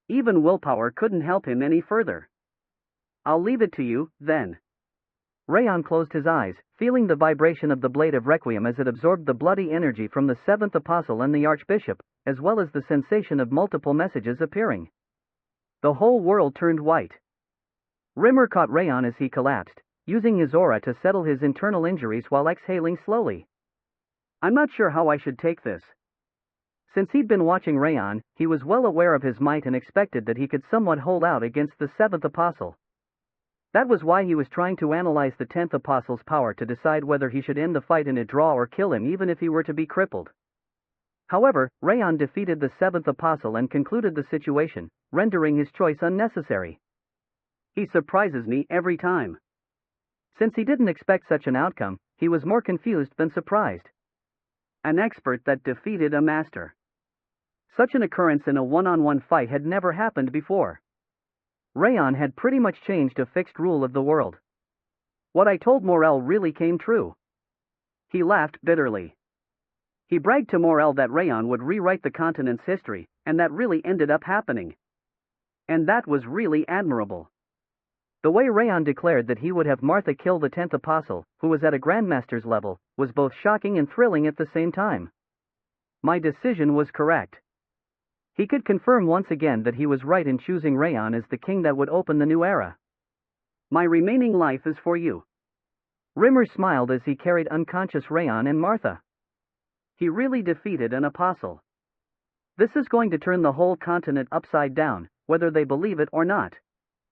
Even willpower couldn't help him any further. I'll leave it to you, then. Raon closed his eyes, feeling the vibration of the blade of Requiem as it absorbed the bloody energy from the 7th apostle and the archbishop, as well as the sensation of multiple messages appearing. The whole world turned white. Rimmer caught Raon as he collapsed, using his aura to settle his internal injuries while exhaling slowly. I'm not sure how I should take this. Since he'd been watching Raon, he was well aware of his might and expected that he could somewhat hold out against the 7th apostle. That was why he was trying to analyze the 10th apostle's power to decide whether he should end the fight in a draw or kill him even if he were to be crippled. However, Raon defeated the 7th apostle and concluded the situation, rendering his choice unnecessary. He surprises me every time. Since he didn't expect such an outcome, he was more confused than surprised. An expert that defeated a master. Such an occurrence in a one-on-one fight had never happened before. Raon had pretty much changed a fixed rule of the world. What I told Morel really came true. He laughed bitterly. He bragged to Morel that Raon would rewrite the continent's history, and that really ended up happening. And that was really admirable. The way Raon declared that he would have Martha kill the 10th apostle, who was at a grandmaster's level, was both shocking and thrilling at the same time. My decision was correct. He could confirm once again that he was right in choosing Raon as the king that would open the new era. My remaining life is for you. Rimmer smiled as he carried unconscious Raon and Martha. He really defeated an apostle. This is going to turn the whole continent upside down, whether they believe it or not.